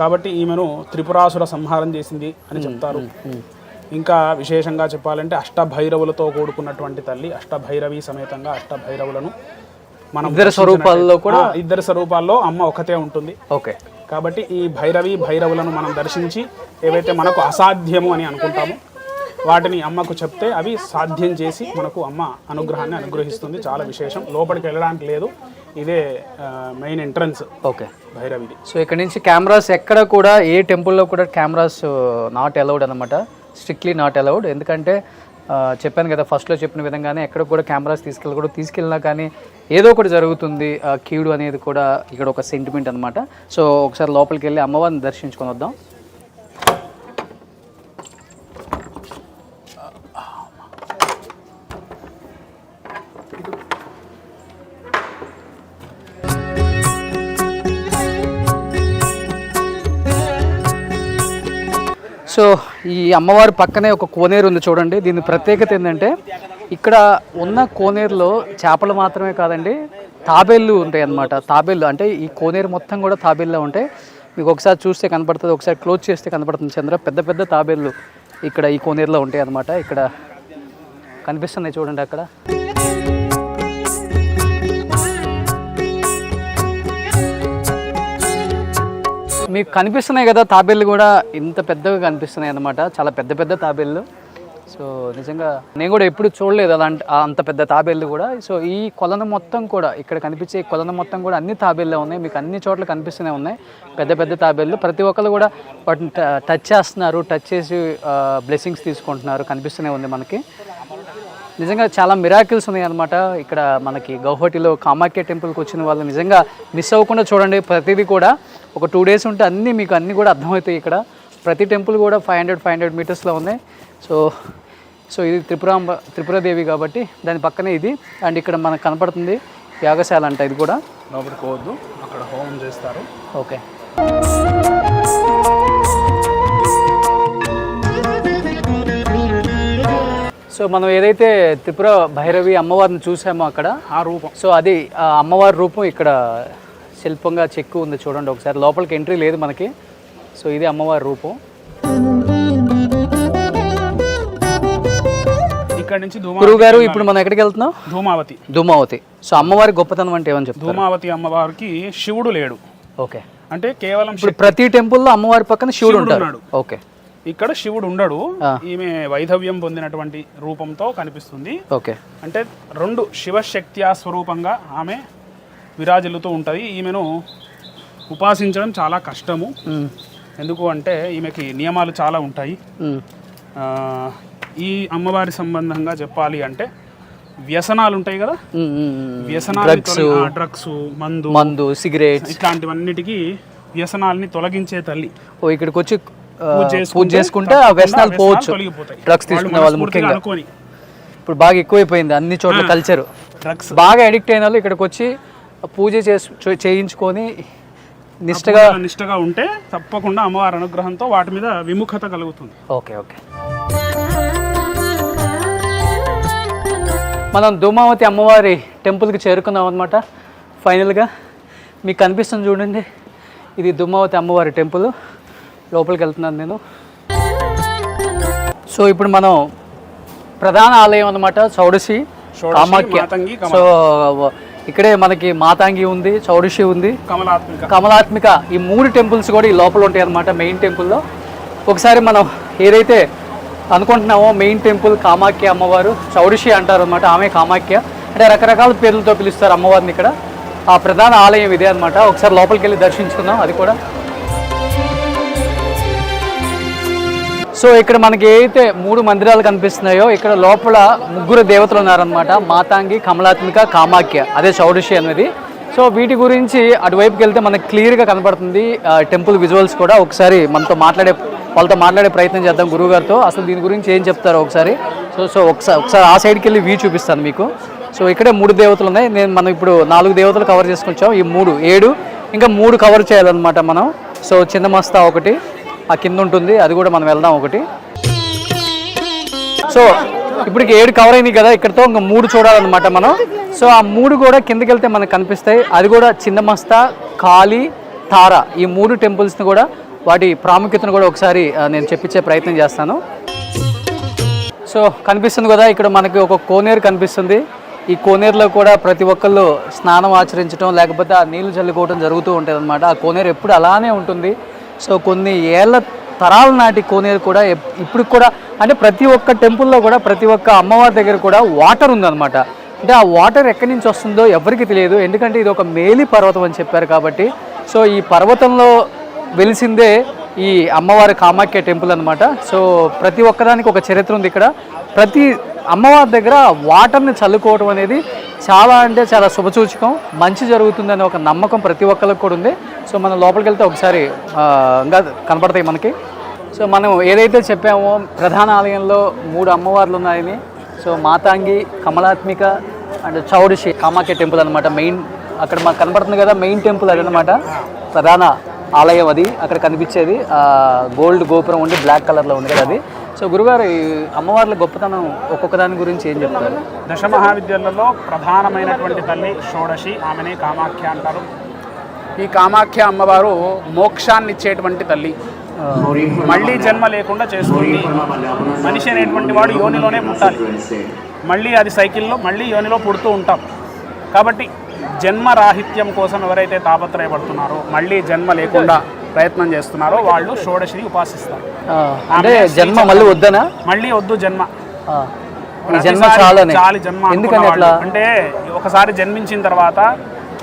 కాబట్టి ఈమెను త్రిపురాసుర సంహారం చేసింది అని చెప్తారు. ఇంకా విశేషంగా చెప్పాలంటే అష్టభైరవులతో కూడుకున్నటువంటి తల్లి. అష్టభైరవి సమేతంగా అష్టభైరవులను మనం ఇద్దరు స్వరూపాల్లో అమ్మ ఒకతే ఉంటుంది. ఓకే, కాబట్టి ఈ భైరవులను మనం దర్శించి ఏవైతే మనకు అసాధ్యము అని అనుకుంటామో వాటిని అమ్మకు చెప్తే అవి సాధ్యం చేసి మనకు అమ్మ అనుగ్రహాన్ని అనుగ్రహిస్తుంది. చాలా విశేషం. లోపలికి వెళ్ళడానికి లేదు, ఇదే మెయిన్ ఎంట్రన్స్. ఓకే, భైరవిది. సో ఇక్కడ నుంచి కెమెరాస్ ఎక్కడ కూడా ఏ టెంపుల్లో కూడా కెమెరాస్ నాట్ అలౌడ్ అనమాట, స్ట్రిక్ట్లీ నాట్ అలౌడ్. ఎందుకంటే చెప్పాను కదా ఫస్ట్లో చెప్పిన విధంగానే ఎక్కడ కూడా కెమెరాస్ తీసుకెళ్ళినా కానీ ఏదో ఒకటి జరుగుతుంది. కీడు అనేది కూడా ఇక్కడ ఒక సెంటిమెంట్ అనమాట. సో ఒకసారి లోపలికి వెళ్ళి అమ్మవారిని దర్శించుకొని వద్దాం. సో ఈ అమ్మవారి పక్కనే ఒక కోనేరు ఉంది చూడండి. దీని ప్రత్యేకత ఏంటంటే ఇక్కడ ఉన్న కోనేరులో చేపలు మాత్రమే కాదండి, తాబేళ్ళు ఉంటాయి అన్నమాట. తాబేళ్ళు అంటే ఈ కోనేరు మొత్తం కూడా తాబేళ్ళే ఉంటాయి. మీకు ఒకసారి చూస్తే కనపడుతుంది, ఒకసారి క్లోజ్ చేస్తే కనపడుతుంది చంద్ర. పెద్ద పెద్ద తాబేళ్ళు ఇక్కడ ఈ కోనేరులో ఉంటాయి అన్నమాట. ఇక్కడ కనిపిస్తున్నాయి చూడండి అక్కడ. మీకు కనిపిస్తున్నాయి కదా తాబేళ్ళు కూడా ఇంత పెద్దగా కనిపిస్తున్నాయి అన్నమాట. చాలా పెద్ద పెద్ద తాబేళ్ళు. సో నిజంగా నేను కూడా ఎప్పుడు చూడలేదు అంత పెద్ద తాబేళ్ళు కూడా. సో ఈ కొలను మొత్తం కూడా ఇక్కడ కనిపించే కొలను మొత్తం కూడా అన్ని తాబేళ్ళే ఉన్నాయి. మీకు అన్ని చోట్ల కనిపిస్తూనే ఉన్నాయి పెద్ద పెద్ద తాబేళ్ళు. ప్రతి ఒక్కరు కూడా వాటిని టచ్ చేస్తున్నారు, టచ్ చేసి బ్లెస్సింగ్స్ తీసుకుంటున్నారు. కనిపిస్తూనే ఉంది మనకి. నిజంగా చాలా మిరాకిల్స్ ఉన్నాయి అనమాట. ఇక్కడ మనకి గౌహటిలో కామాఖ్య టెంపుల్కి వచ్చిన వాళ్ళు నిజంగా మిస్ అవ్వకుండా చూడండి. ప్రతిదీ కూడా ఒక 2 days ఉంటే మీకు అన్నీ కూడా అర్థమవుతాయి. ఇక్కడ ప్రతి టెంపుల్ కూడా 500 మీటర్స్లో ఉన్నాయి. సో ఇది త్రిపురాదేవి కాబట్టి దాని పక్కనే ఇది. అండ్ ఇక్కడ మనకు కనపడుతుంది యాగశాల అంట. ఇది కూడా లోపలికి పోవద్దు, అక్కడ హోమం చేస్తారు. ఓకే, సో మనం ఏదైతే త్రిపుర భైరవి అమ్మవారిని చూసామో అక్కడ ఆ రూపం, సో అది అమ్మవారి రూపం ఇక్కడ శిల్పంగా చెక్కు ఉంది చూడండి. ఒకసారి లోపలికి ఎంట్రీ లేదు మనకి. సో ఇది అమ్మవారి రూపం. ఇక్కడ నుంచి గురువు గారు ఇప్పుడు మనం ఎక్కడికి వెళ్తున్నాం? ధూమావతి. సో అమ్మవారి గొప్పతనం అంటే ఏమని చెప్తారు? ధూమావతి అమ్మవారికి శివుడు లేడు. ఓకే, అంటే కేవలం ప్రతి టెంపుల్లో అమ్మవారి పక్కన శివుడు ఉంటాడు. ఓకే, ఇక్కడ శివుడు ఉండడు. ఈమె వైధవ్యం పొందినటువంటి రూపంతో కనిపిస్తుంది. ఓకే, అంటే 2 శివశక్త్యా స్వరూపంగా ఆమె విరాజిల్లుతూ ఉంటుంది. ఈమెను ఉపాసించడం చాలా కష్టము. ఎందుకు అంటే ఈమెకి నియమాలు చాలా ఉంటాయి. ఈ అమ్మవారి సంబంధంగా చెప్పాలి అంటే వ్యసనాలు ఉంటాయి కదా, వ్యసనాలు, డ్రగ్స్, మందు, సిగరెట్స్ ఇట్లాంటివన్నిటికీ వ్యసనాలని తొలగించే తల్లి. ఇక్కడికి వచ్చి పూజ చేసుకుంటే ఆ వ్యసనాలు పోవచ్చు. డ్రగ్స్ తీసుకునే వాళ్ళు ముఖ్యంగా ఇప్పుడు బాగా ఎక్కువైపోయింది అన్ని చోట్ల కల్చర్. డ్రగ్స్ బాగా అడిక్ట్ అయిన వాళ్ళు ఇక్కడికి వచ్చి పూజ చేయించుకొని నిష్టగా ఉంటే తప్పకుండా అమ్మవారి అనుగ్రహంతో వాటి మీద విముఖత కలుగుతుంది. ఓకే, మనం ధూమావతి అమ్మవారి టెంపుల్కి చేరుకున్నాం అనమాట. ఫైనల్గా మీకు కనిపిస్తుంది చూడండి, ఇది ధూమావతి అమ్మవారి టెంపుల్. లోపలికి వెళ్తున్నాను నేను. సో ఇప్పుడు మనం ప్రధాన ఆలయం అనమాట, చౌడసి కామాఖ్య. సో ఇక్కడే మనకి మాతాంగి ఉంది, చౌడసి ఉంది, కమలాత్మిక. ఈ 3 టెంపుల్స్ కూడా ఈ లోపల ఉంటాయి అనమాట మెయిన్ టెంపుల్లో. ఒకసారి మనం ఏదైతే అనుకుంటున్నామో మెయిన్ టెంపుల్ కామాఖ్య అమ్మవారు, చౌడసి అంటారు అనమాట, ఆమె కామాఖ్య. అంటే రకరకాల పేర్లతో పిలుస్తారు అమ్మవారిని ఇక్కడ. ఆ ప్రధాన ఆలయం ఇదే అనమాట. ఒకసారి లోపలికి వెళ్ళి దర్శించుకుందాం అది కూడా. సో ఇక్కడ మనకి ఏదైతే 3 మందిరాలు కనిపిస్తున్నాయో ఇక్కడ లోపల 3 దేవతలు ఉన్నారనమాట. మాతాంగి, కమలాత్మిక, కామాఖ్య, అదే షోడశి అనేది. సో వీటి గురించి అటువైపుకి వెళ్తే మనకు క్లియర్గా కనపడుతుంది టెంపుల్ విజువల్స్ కూడా. ఒకసారి వాళ్ళతో మాట్లాడే ప్రయత్నం చేద్దాం గురువుగారితో. అసలు దీని గురించి ఏం చెప్తారో ఒకసారి. సో ఒకసారి ఆ సైడ్కి వెళ్ళి వ్యూ చూపిస్తాను మీకు. సో ఇక్కడే 3 దేవతలు ఉన్నాయి. మనం ఇప్పుడు 4 దేవతలు కవర్ చేసుకొచ్చాం. ఈ 3 7 ఇంకా 3 కవర్ చేయాలన్నమాట మనం. సో చిన్న మస్తా ఒకటి ఆ కింద ఉంటుంది, అది కూడా మనం వెళ్దాం ఒకటి. సో ఇప్పటికి 7 కవర్ అయినాయి కదా, ఇక్కడతో ఇంకా 3 చూడాలన్నమాట మనం. సో ఆ 3 కూడా కిందకి వెళ్తే మనకు కనిపిస్తాయి. అది కూడా చిన్న మస్తా, కాళీ, తార, ఈ 3 టెంపుల్స్ని కూడా వాటి ప్రాముఖ్యతను కూడా ఒకసారి నేను చెప్పించే ప్రయత్నం చేస్తాను. సో కనిపిస్తుంది కదా, ఇక్కడ మనకి ఒక కోనేరు కనిపిస్తుంది. ఈ కోనేరులో కూడా ప్రతి ఒక్కళ్ళు స్నానం ఆచరించడం లేకపోతే ఆ నీళ్లు చల్లుకోవడం జరుగుతూ ఉంటుంది అనమాట. ఆ కోనేరు ఎప్పుడు అలానే ఉంటుంది. సో కొన్ని ఏళ్ళ తరాల నాటి కోనేరు కూడా ఇప్పుడు కూడా, అంటే ప్రతి ఒక్క టెంపుల్లో కూడా ప్రతి ఒక్క అమ్మవారి దగ్గర కూడా వాటర్ ఉందన్నమాట. అంటే ఆ వాటర్ ఎక్కడి నుంచి వస్తుందో ఎవరికి తెలియదు, ఎందుకంటే ఇది ఒక మేలి పర్వతం అని చెప్పారు కాబట్టి. సో ఈ పర్వతంలో వెలిసిందే ఈ అమ్మవారి కామాఖ్య టెంపుల్ అనమాట. సో ప్రతి ఒక్కదానికి ఒక చరిత్ర ఉంది ఇక్కడ. ప్రతి అమ్మవారి దగ్గర వాటర్ని చల్లుకోవడం అనేది చాలా అంటే చాలా శుభసూచకం, మంచి జరుగుతుందనే ఒక నమ్మకం ప్రతి ఒక్కరికి కూడా ఉంది. సో మనం లోపలికి వెళ్తే ఒకసారి ఇంకా కనపడతాయి మనకి. సో మనం ఏదైతే చెప్పామో ప్రధాన ఆలయంలో 3 అమ్మవార్లు ఉన్నాయని. So Matangi, Kamalatmika and Shodashi Kamakhya temple అనమాట. మెయిన్ అక్కడ మాకు కనపడుతుంది కదా, మెయిన్ టెంపుల్ అదనమాట, ప్రధాన ఆలయం అది. అక్కడ కనిపించేది గోల్డ్ గోపురం ఉండి బ్లాక్ కలర్లో ఉంది కదా అది. సో గురుగారు, ఈ అమ్మవార్ల గొప్పతనం ఒక్కొక్క దాని గురించి ఏం చెప్తారు? దశ మహావిద్యలలో ప్రధానమైనటువంటి తల్లి షోడశి, ఆమెనే కామాఖ్య అంటారు. ఈ కామాఖ్య అమ్మవారు మోక్షాన్ని ఇచ్చేటువంటి తల్లి. మళ్ళీ జన్మ లేకుండా చేస్తుంది. మనిషి అనేటువంటి వాడు యోనిలోనే పుట్టాలి. మళ్ళీ అది సైకిల్లో మళ్ళీ యోనిలో పుడుతూ ఉంటాం. కాబట్టి జన్మరాహిత్యం కోసం ఎవరైతే తాపత్రయపడుతున్నారో, మళ్ళీ జన్మ లేకుండా ప్రయత్నం చేస్తున్నారో వాళ్ళు షోడశిని ఉపాసిస్తారు. అంటే జన్మ మళ్ళీ వద్దనా? మళ్ళీ వద్దు జన్మ. చాలి జన్మ అంటే ఒకసారి జన్మించిన తర్వాత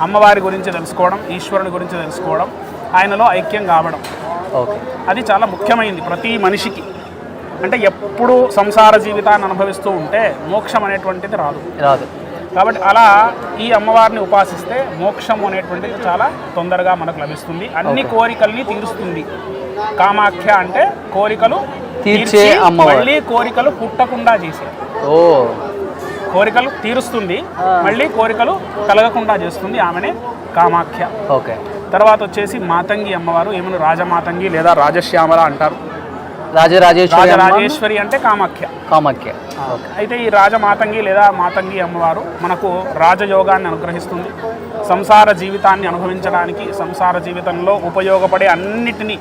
అమ్మవారి గురించి తెలుసుకోవడం, ఈశ్వరుని గురించి తెలుసుకోవడం, ఆయనలో ఐక్యం కావడం, అది చాలా ముఖ్యమైనది ప్రతి మనిషికి. అంటే ఎప్పుడు సంసార జీవితాన్ని అనుభవిస్తూ ఉంటే మోక్షం అనేటువంటిది రాదు. కాబట్టి అలా ఈ అమ్మవారిని ఉపాసిస్తే మోక్షం అనేటువంటిది చాలా తొందరగా మనకు లభిస్తుంది. అన్ని కోరికల్ని తీరుస్తుంది. కామాఖ్య అంటే కోరికలు తీర్చే అమ్మవారు. మళ్ళీ కోరికలు పుట్టకుండా చేసే, కోరికలు తీరుస్తుంది, మళ్ళీ కోరికలు కలగకుండా చేస్తుంది. ఆమెనే కామాఖ్య. తర్వాత వచ్చేసి మాతంగి అమ్మవారు, ఏమను రాజమాతంగి లేదా రాజశ్యామల అంటారు. రాజరాజేశ్వరి అంటే కామాఖ్య. అయితే ఈ రాజమాతంగి లేదా మాతంగి అమ్మవారు మనకు రాజయోగాన్ని అనుగ్రహిస్తుంది. సంసార జీవితాన్ని అనుభవించడానికి, సంసార జీవితంలో ఉపయోగపడే అన్నిటినీ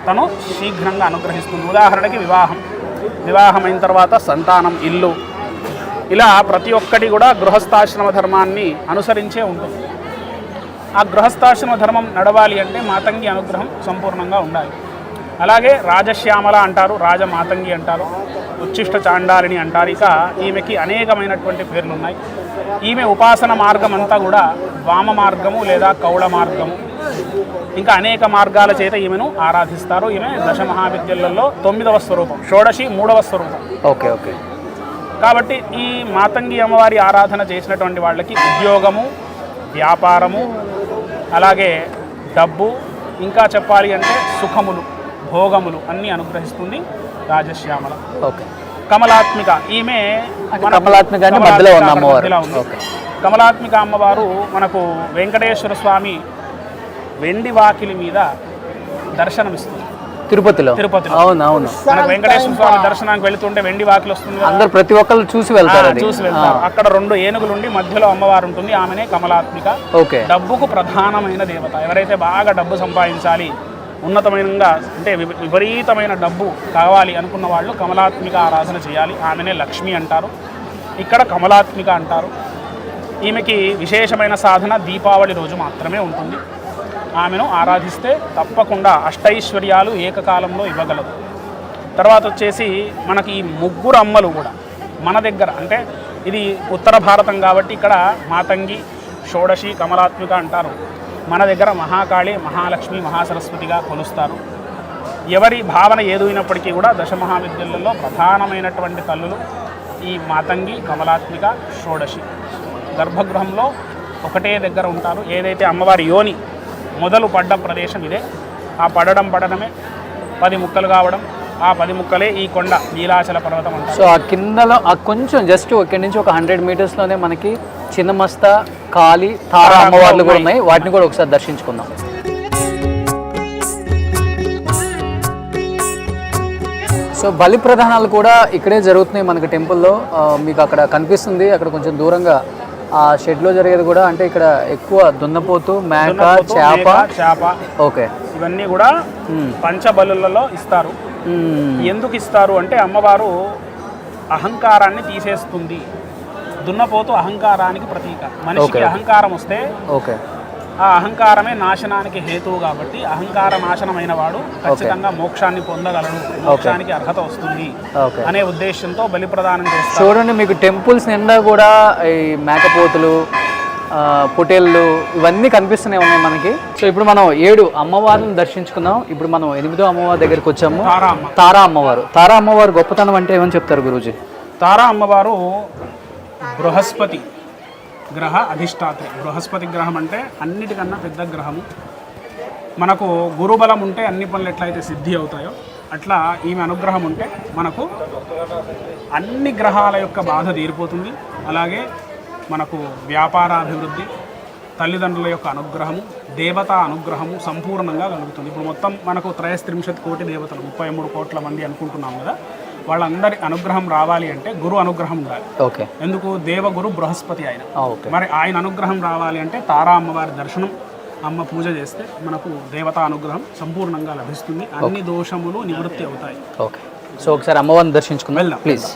తను శీఘ్రంగా అనుగ్రహిస్తుంది. ఉదాహరణకి వివాహమైన తర్వాత సంతానం, ఇల్లు, ఇలా ప్రతి ఒక్కటి కూడా గృహస్థాశ్రమ ధర్మాన్ని అనుసరించే ఉంటుంది. ఆ గృహస్థాశ్రమ ధర్మం నడవాలి అంటే మాతంగి అనుగ్రహం సంపూర్ణంగా ఉండాలి. అలాగే రాజశ్యామల అంటారు, రాజమాతంగి అంటారు, ఉచ్చిష్ట చాండాలిని అంటారు. ఇక ఈమెకి అనేకమైనటువంటి పేర్లు ఉన్నాయి. ఈమె ఉపాసన మార్గం అంతా కూడా వామ మార్గము లేదా కౌళ మార్గము, ఇంకా అనేక మార్గాల చేత ఈమెను ఆరాధిస్తారు. ఈమె దశ మహావిద్యలలో 9వ స్వరూపం, షోడశి 3వ స్వరూపం. ఓకే. కాబట్టి ఈ మాతంగి అమ్మవారి ఆరాధన చేసినటువంటి వాళ్ళకి ఉద్యోగము, వ్యాపారము, అలాగే డబ్బు, ఇంకా చెప్పాలి అంటే సుఖములు, భోగములు అన్నీ అనుగ్రహిస్తుంది రాజశ్యామల. కమలాత్మిక, ఈమె కమలాత్మిక అమ్మవారు మనకు వెంకటేశ్వర స్వామి వెండి వాకిలి మీద దర్శనమిస్తుంది తిరుపతిలో. అవునవును. మనకు వెంకటేశ్వర స్వామి దర్శనానికి వెళుతుంటే వెండి వాకిలి వస్తుంది, అందరు ప్రతి ఒక్కరు చూసి వెళ్తారు. అక్కడ 2 ఏనుగులు ఉండి మధ్యలో అమ్మవారు ఉంటుంది, ఆమెనే కమలాత్మిక. డబ్బుకు ప్రధానమైన దేవత. ఎవరైతే బాగా డబ్బు సంపాదించాలి, ఉన్నతమైన అంటే విపరీతమైన డబ్బు కావాలి అనుకున్న వాళ్ళు కమలాత్మిక ఆరాధన చేయాలి. ఆమెనే లక్ష్మి అంటారు, ఇక్కడ కమలాత్మిక అంటారు. ఈమెకి విశేషమైన సాధన దీపావళి రోజు మాత్రమే ఉంటుంది. ఆమెను ఆరాధిస్తే తప్పకుండా అష్టైశ్వర్యాలు ఏకకాలంలో ఇవ్వగలదు. తర్వాత వచ్చేసి మనకి ఈ 3 అమ్మలు కూడా మన దగ్గర, అంటే ఇది ఉత్తర భారతం కాబట్టి ఇక్కడ మాతంగి, షోడశి కమలాత్మిక అంటారు. మన దగ్గర మహాకాళి, మహాలక్ష్మి, మహాసరస్వతిగా కొలుస్తారు. ఎవరి భావన ఏదైనప్పటికీ కూడా దశమహావిద్యలలో ప్రధానమైనటువంటి తల్లులు ఈ మాతంగి, కమలాత్మిక, షోడశి. గర్భగృహంలో ఒకటే దగ్గర ఉంటారు. ఏదైతే అమ్మవారి యోని మొదలు పడ్డ ప్రదేశం ఇదే. ఆ పడడమే 10 ముక్కలు కావడం, ఆ 10 ముక్కలే ఈ కొండ నీలాచల పర్వతం అంటారు. సో ఆ కిందలో ఆ కొంచెం జస్ట్ ఇక్కడి నుంచి ఒక 100 మీటర్స్లోనే మనకి చిన్నమస్త, కాళీ, తారా అమ్మవార్లు కూడా ఉన్నాయి. వాటిని కూడా ఒకసారి దర్శించుకుందాం. సో బలి ప్రధానాలు కూడా ఇక్కడే జరుగుతున్నాయి మనకి టెంపుల్లో. మీకు అక్కడ కనిపిస్తుంది, అక్కడ కొంచెం దూరంగా ఆ షెడ్లో జరిగేది కూడా. అంటే ఇక్కడ ఎక్కువ దున్నపోతు, మేక, చేప. ఓకే, ఇవన్నీ కూడా పంచబలులలో ఇస్తారు. ఎందుకు ఇస్తారు అంటే అమ్మవారు అహంకారాన్ని తీసేస్తుంది. దున్నపోతు అహంకారానికి ప్రతీక. మనిషికి అహంకారం వస్తే ఓకే, ఆ అహంకారమే నాశనానికి హేతువు. కాబట్టి అహంకార నాశనమైన వాడు ఖచ్చితంగా మోక్షాన్ని పొందగలడు, మోక్షానికి అర్హత వస్తుంది అనే ఉద్దేశంతో బలి ప్రదానం చేస్తారు. చూడండి, మీకు టెంపుల్స్ నిండా కూడా ఈ మేకపోతులు, పొటేళ్ళు ఇవన్నీ కనిపిస్తూనే ఉన్నాయి మనకి. సో ఇప్పుడు మనం 7 అమ్మవారిని దర్శించుకున్నాం. ఇప్పుడు మనం 8వ అమ్మవారి దగ్గరికి వచ్చాము. తారా అమ్మవారు. తారా అమ్మవారు గొప్పతనం అంటే ఏమని చెప్తారు గురూజీ? తారా అమ్మవారు బృహస్పతి గ్రహ అధిష్టాత్రి. బృహస్పతి గ్రహం అంటే అన్నిటికన్నా పెద్ద గ్రహము. మనకు గురుబలం ఉంటే అన్ని పనులు ఎట్లయితే సిద్ధి అవుతాయో అట్లా ఈమె అనుగ్రహం ఉంటే మనకు అన్ని గ్రహాల యొక్క బాధ తీరిపోతుంది. అలాగే మనకు వ్యాపారాభివృద్ధి, తల్లిదండ్రుల యొక్క అనుగ్రహము, దేవతా అనుగ్రహము సంపూర్ణంగా కలుగుతుంది. ఇప్పుడు మొత్తం మనకు 33 కోటి దేవతలు, 33 కోట్ల మంది అనుకుంటున్నాం కదా. వాళ్ళందరి అనుగ్రహం రావాలి అంటే గురు అనుగ్రహం ఉండాలి. ఓకే, ఎందుకు? దేవగురు బృహస్పతి ఆయన. మరి ఆయన అనుగ్రహం రావాలి అంటే తారా అమ్మవారి దర్శనం, అమ్మ పూజ చేస్తే మనకు దేవతా అనుగ్రహం సంపూర్ణంగా లభిస్తుంది. అన్ని దోషములు నివృత్తి అవుతాయి. ఓకే, సో ఒకసారి అమ్మవారిని దర్శించుకుందాం ప్లీజ్.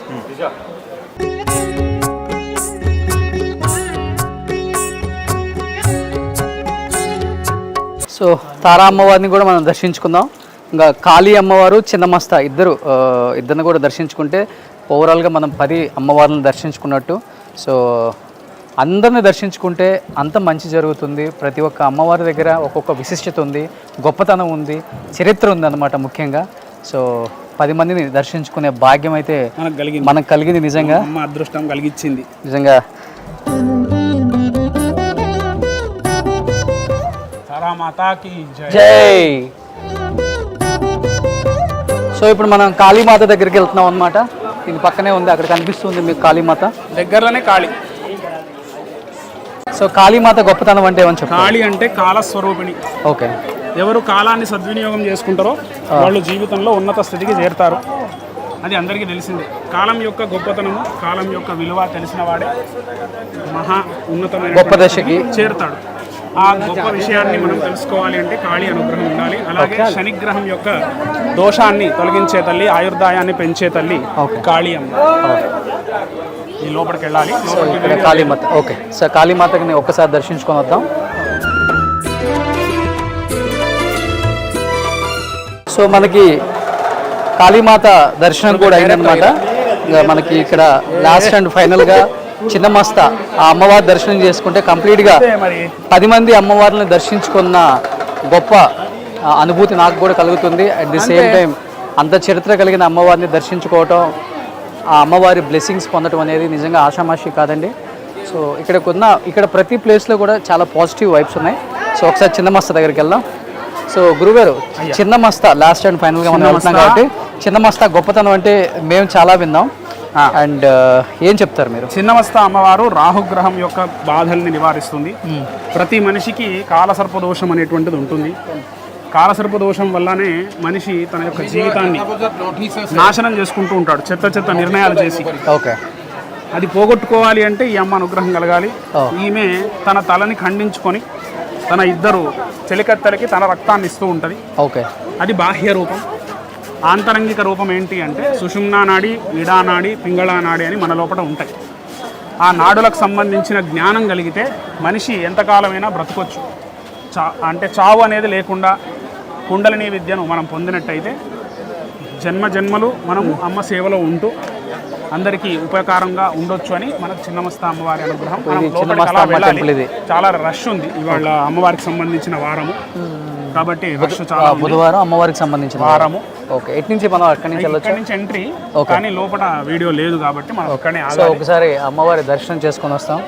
సో తారా అమ్మవారిని కూడా మనం దర్శించుకుందాం. ఇంకా కాళీ అమ్మవారు, చిన్నమస్త ఇద్దరిని కూడా దర్శించుకుంటే ఓవరాల్గా మనం 10 అమ్మవార్లను దర్శించుకున్నట్టు. సో అందరిని దర్శించుకుంటే అంత మంచి జరుగుతుంది. ప్రతి ఒక్క అమ్మవారి దగ్గర ఒక్కొక్క విశిష్టత ఉంది, గొప్పతనం ఉంది, చరిత్ర ఉంది అన్నమాట ముఖ్యంగా. సో 10 మందిని దర్శించుకునే భాగ్యం అయితే మనకు కలిగింది. నిజంగా అదృష్టం కలిగించింది నిజంగా. జై. సో ఇప్పుడు మనం కాళీమాత దగ్గరికి వెళ్తున్నాం అనమాట. ఇది పక్కనే ఉంది, అక్కడ కనిపిస్తుంది మీకు కాళీమాత దగ్గరలోనే. కాళీ. సో కాళీమాత గొప్పతనం అంటే ఏమని చెప్పాలి? కాళీ అంటే కాలస్వరూపిణి. ఓకే, ఎవరు కాలాన్ని సద్వినియోగం చేసుకుంటారో వాళ్ళు జీవితంలో ఉన్నత స్థితికి చేరుతారు. అది అందరికీ తెలిసిందే. కాలం యొక్క గొప్పతనము, కాలం యొక్క విలువ తెలిసిన వాడే మహా ఉన్నతమైన గొప్ప దశకి చేరుతాడు. ఆ గొప్ప విషయాన్ని మనం తెలుసుకోవాలి అంటే కాళీ అనుగ్రహం ఉండాలి. అలాగే శనిగ్రహం యొక్క దోషాన్ని తొలగించే తల్లి, ఆయుర్దాయాన్ని పెంచే తల్లి కాళీ అమ్మ. ఈ లోపలికి వెళ్ళాలి. కాళీమాత. ఓకే, సో కాళీమాతని ఒక్కసారి దర్శించుకొని వద్దాం. సో మనకి కాళీమాత దర్శనం కూడా అయిందనమాట. మనకి ఇక్కడ లాస్ట్ అండ్ ఫైనల్గా చిన్నమస్త ఆ అమ్మవారి దర్శనం చేసుకుంటే కంప్లీట్గా 10 మంది అమ్మవారిని దర్శించుకున్న గొప్ప అనుభూతి నాకు కూడా కలుగుతుంది. అట్ ది సేమ్ టైం అంత చరిత్ర కలిగిన అమ్మవారిని దర్శించుకోవటం, ఆ అమ్మవారి బ్లెస్సింగ్స్ పొందడం అనేది నిజంగా ఆషామాషి కాదండి. సో ఇక్కడ ప్రతి ప్లేస్లో కూడా చాలా పాజిటివ్ వైబ్స్ ఉన్నాయి. సో ఒకసారి చిన్నమస్త దగ్గరికి వెళ్దాం. సో గురుగారు, చిన్నమస్త లాస్ట్ అండ్ ఫైనల్గా మనం వెళ్తున్నాం కాబట్టి చిన్నమస్త గొప్పతనం అంటే మేము చాలా విన్నాం. అండ్ ఏం చెప్తారు మీరు? చిన్నమస్త అమ్మవారు రాహుగ్రహం యొక్క బాధల్ని నివారిస్తుంది. ప్రతి మనిషికి కాలసర్పదోషం అనేటువంటిది ఉంటుంది. కాలసర్పదోషం వల్లనే మనిషి తన యొక్క జీవితాన్ని నాశనం చేసుకుంటూ ఉంటాడు, చెత్త నిర్ణయాలు చేసి. ఓకే, అది పోగొట్టుకోవాలి అంటే ఈ అమ్మ అనుగ్రహం కలగాలి. ఈమె తన తలని ఖండించుకొని తన 2 చెలికత్తెలకి తన రక్తాన్ని ఇస్తూ ఉంటుంది. ఓకే, అది బాహ్య రూపం. ఆంతరంగిక రూపం ఏంటి అంటే సుషుమ్నా నాడి, ఇడానాడి, పింగళా నాడి అని మన లోపల ఉంటాయి. ఆ నాడులకు సంబంధించిన జ్ఞానం కలిగితే మనిషి ఎంతకాలమైనా బ్రతకొచ్చు. అంటే చావు అనేది లేకుండా కుండలిని విద్యను మనం పొందినట్టయితే జన్మలు మనము అమ్మ సేవలో ఉంటూ అందరికీ ఉపయోగకరంగా ఉండొచ్చు అని మనకు చిన్నమస్త అమ్మవారి అనుగ్రహం. మనం ఇది లోపలికి చిన్నమస్త అలా అమ్మ వెళ్ళాలి. టెంపుల్ ఇది. చాలా రష్ ఉంది ఇవాళ అమ్మవారికి సంబంధించిన వారము కాబట్టి రష్ చాలా ఉంది. బుధవారం అమ్మవారికి సంబంధించిన వారము. ఓకే, ఎటు నుంచి మనం అక్కడి నుంచి వెళ్ళొచ్చు? ఇక్కడ నుంచి ఎంట్రీ, కానీ లోపల వీడియో లేదు కాబట్టి మనం అక్కడనే సో ఒకసారి అమ్మవారి దర్శనం చేసుకొని వస్తాం.